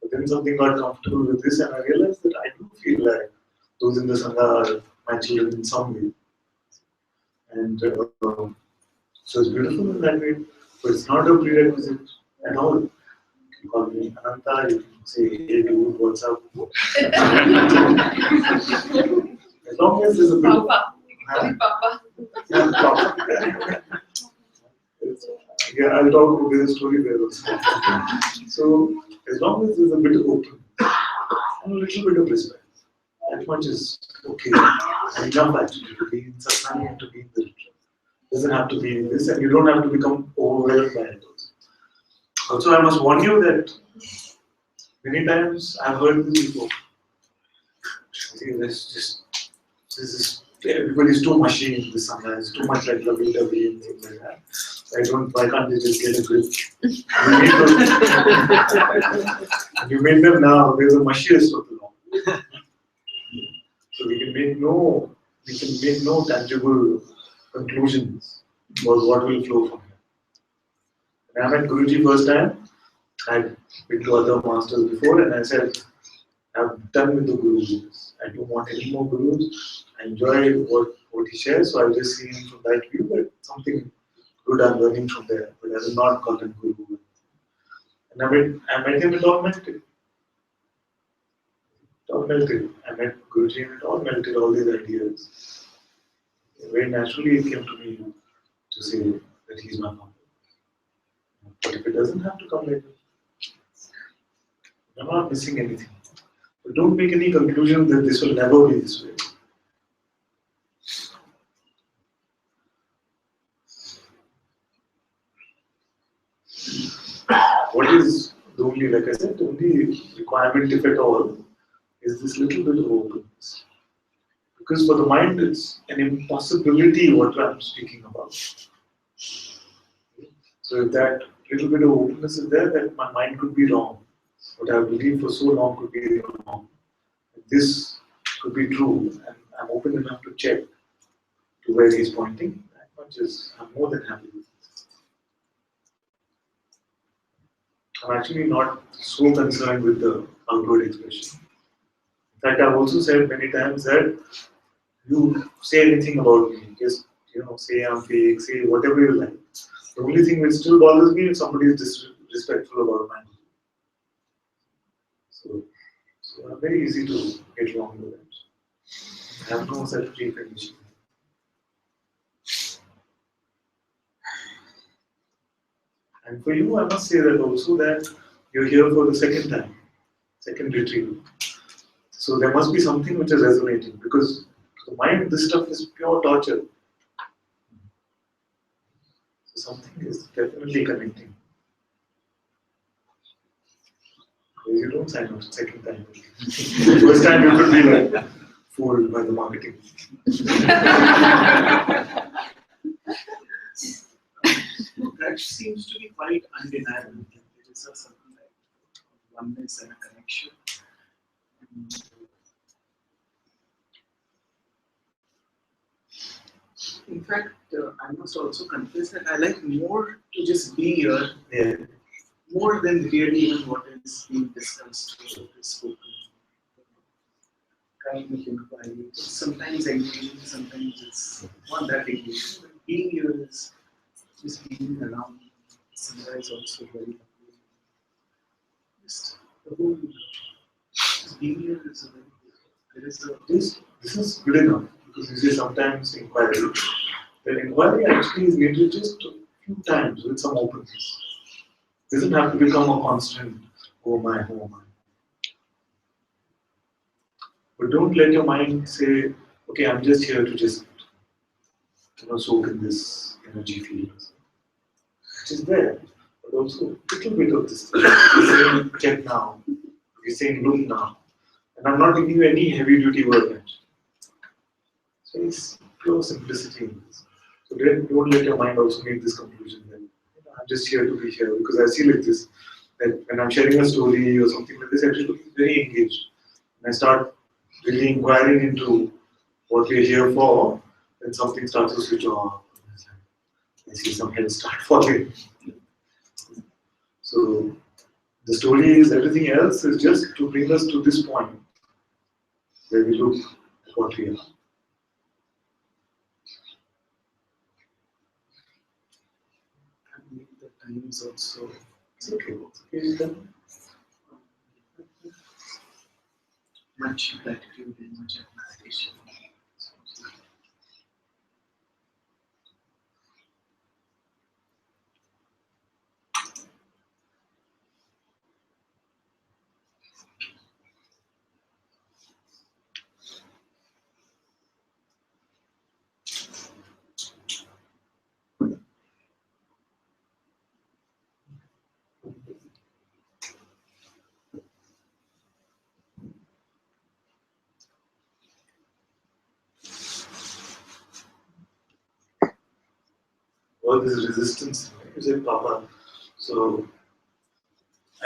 But then something got comfortable with this, and I realized that I do feel like those in the Sangha are my children in some way. And so it's beautiful in that way, but it's not a prerequisite at all. You can call me Ananta, you can say, hey dude, what's up? As long as there's a bit of Papa. Yeah, Papa. Yeah, I'll talk about this story there also. So, as long as there's a bit of open and a little bit of respect, that much is okay. And enough actually to be in Satsang and to be in the retreat. Doesn't have to be in this, and you don't have to become overwhelmed by it also. Also, I must warn you that many times I've heard this before. See, this everybody's too mushy in this sometimes, too much like lovey-dovey and things like that. Why can't they just get a grip? You made them now, they're the mushiest of the lot. So we can make no tangible conclusions about what will flow from here. When I met Guruji first time, I'd been to other masters before and I said, I'm done with the gurus. I don't want any more gurus. I enjoy what he shares, so I'll just see him from that view, but something good I'm learning from there. But I will not call him guru. And I met him, it all melted. It all melted. I met Guruji and it all melted, all these ideas. Very naturally it came to me to say that he's my father. But if it doesn't have to come later, I'm not missing anything. But don't make any conclusion that this will never be this way. What is the only, like I said, the only requirement, if at all, is this little bit of openness. Because for the mind, it's an impossibility what I'm speaking about. So if that little bit of openness is there, that my mind could be wrong. What I believed for so long could be wrong. This could be true, and I'm open enough to check to where he's pointing. That much is, I'm more than happy with it. I'm actually not so concerned with the outward expression. In fact, I've also said many times that you say anything about me, just say I'm fake, say whatever you like. The only thing which still bothers me is somebody is disrespectful about my name. So I'm very easy to get wrong with that. I have no self-recognition. And for you, I must say that also that you're here for the second time, second retreat. So there must be something which is resonating, because to the mind, this stuff is pure torture. So something is definitely connecting. You don't sign up second time. First time you could be like fooled by the marketing. That seems to be quite undeniable. There is a certain like oneness and a connection. In fact, I must also confess that I like more to just be here, more than really even what is being discussed or is spoken. Kind of inquiry. Sometimes engaging, sometimes it's not that engaging. But being here is just being around. Sunrise also very lovely. Just the whole just being here is a very there is a This is good enough, because you say sometimes inquiry. The inquiry actually is needed just a few times with some openness. It doesn't have to become a constant, oh my, oh my. But don't let your mind say, okay, I'm just here to just soak in this energy field. It is there, but also a little bit of this. You're saying check now. You're saying look now. And I'm not giving you any heavy duty work actually. So it's pure simplicity in this. So don't let your mind also make this conclusion that I'm just here to be here, because I see like this, that when I'm sharing a story or something like this, everybody is very engaged. And I start really inquiring into what we're here for, then something starts to switch off. I see some heads start falling. So the story is everything else is just to bring us to this point where we look at what we are. I believe the time is also It's okay. It's okay. much gratitude and much appreciation. all this resistance. You say, Papa. So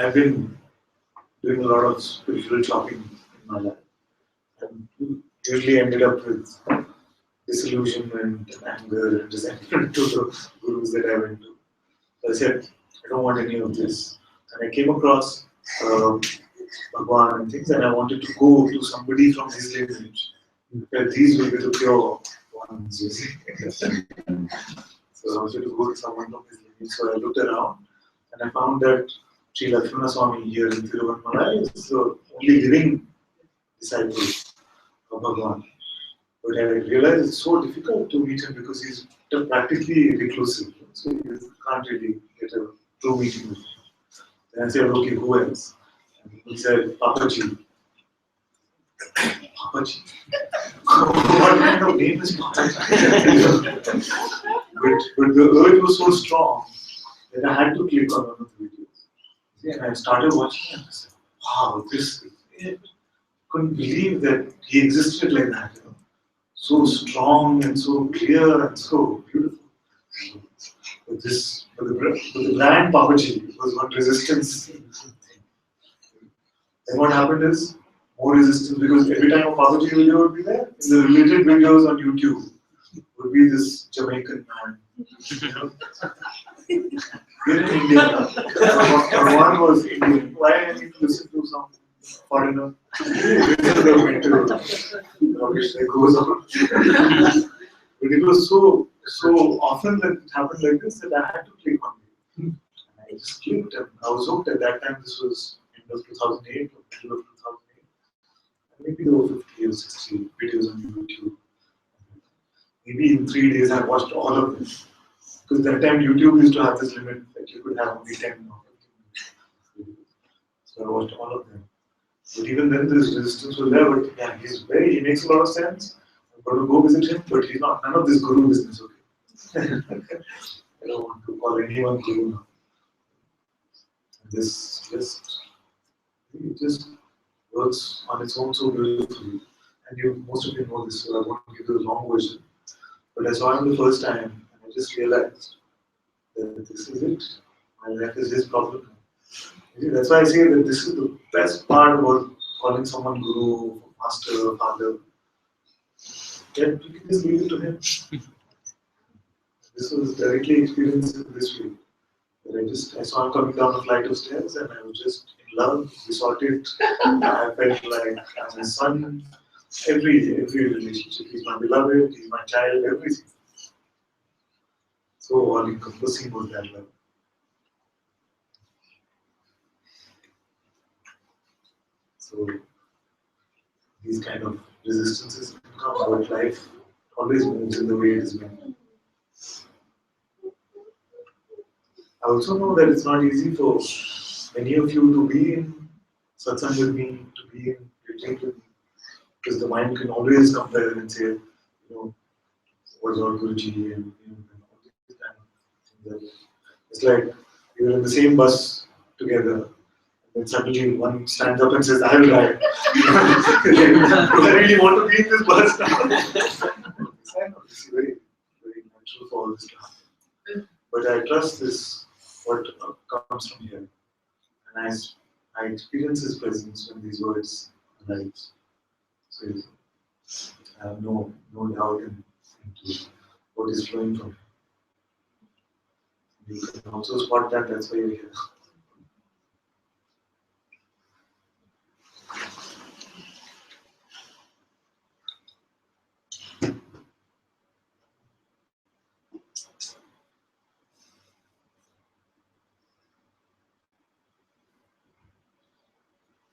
I've been doing a lot of spiritual shopping in my life, and usually ended up with disillusionment and anger and resentment to the gurus that I went to. So I said, I don't want any of this. And I came across Bhagwan and things, and I wanted to go to somebody from his lineage. Because these will be the pure ones, you see. So I wanted to go to someone from his lineage. So I looked around and I found that Sri Lakshmanaswamy here in Tiruvannamalai is the only living disciple of Bhagwan. But I realized it's so difficult to meet him because he's practically reclusive. So you can't really get a true meeting with him. Then I said, okay, who else? And he said, Papaji. Papaji. What kind of name is Papaji? but the urge was so strong that I had to click on one of the videos. And I started watching and I said, wow, this is it. Couldn't believe that he existed like that. You know? So strong and so clear and so beautiful. But the brand Papaji was what resistance. And what happened is more resistance because every time a Papaji video would be there, in the related videos on YouTube would be this Jamaican man. You know? We're in India now. One was Indian. Why I need to listen to some foreigner? This is the mental rubbish that goes on. But it was so often that it happened like this that I had to click on it. And I just clicked and I was hooked at that time. This was end of 2008 or middle of 2008. Maybe there were 50 or 60 videos on YouTube. Maybe in 3 days I watched all of them. Because that time YouTube used to have this limit that you could have only 10 or 15 videos. So I watched all of them. But even then this resistance was there, but yeah, he makes a lot of sense. I'm going to go visit him, but he's not, none of this guru business, okay? I don't want to call anyone guru now. It just works on its own so beautifully. And most of you know this, so I won't give you the long version. But I saw him the first time, and I just realized that this is it. My life is his problem. That's why I say that this is the best part about calling someone guru, master, father. That you can just leave it to him. This was directly experienced in this way. I saw him coming down a flight of stairs, and I was just in love, besotted. I felt like I'm his son. Every relationship. He's my beloved, he's my child, everything. So all encompassing was that love. So these kind of resistances come, but life always moves in the way it is meant. I also know that it's not easy for many of you to be in satsang with me, to be in retreat with me. Because the mind can always compare and say, you know, what's our Guruji and all these kind of things. It's like you're in the same bus together, and then suddenly one stands up and says, I'll drive. I really want to be in this bus now. It's very, very natural for all this stuff. But I trust this, what comes from here. And I experience his presence when these words arise. So I have no doubt into what is flowing from him. You can also spot that, that's why you're here.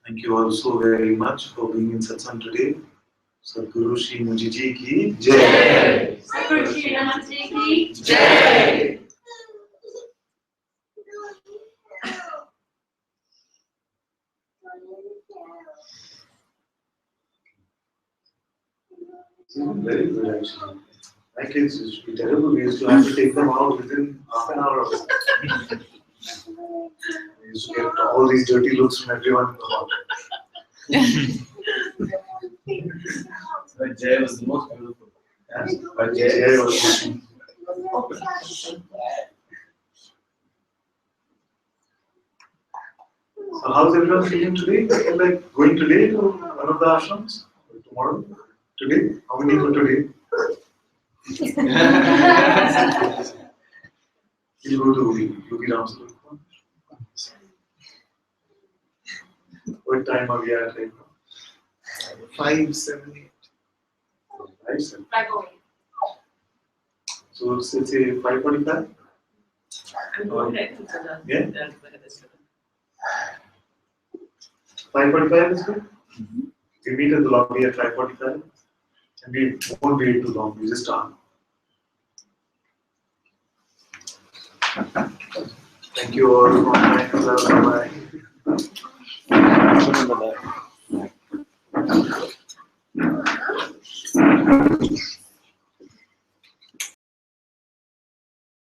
Thank you all so very much for being in satsang today. Sadhguru Shri Muji Ji ki Jai. Sadhguru Shri Ananta Ji ki Jai. Very good actually. My kids used to be terrible. We used to have to take them out within half an hour of it. We used to get all these dirty looks from everyone in the hall. But Jay was the most beautiful. But Jay was So how's everyone feeling today? Feel like going today to one of the ashrams? Or tomorrow? Today? How many go today? You go to Yogi Ram's. What time are we at right now? 5, 7, 8. 5, 7. So let's say 5:45? Yeah? 5:45 is good? We meet at the lobby at 5:45 and we won't wait too long, we just start. Thank you all. Bye.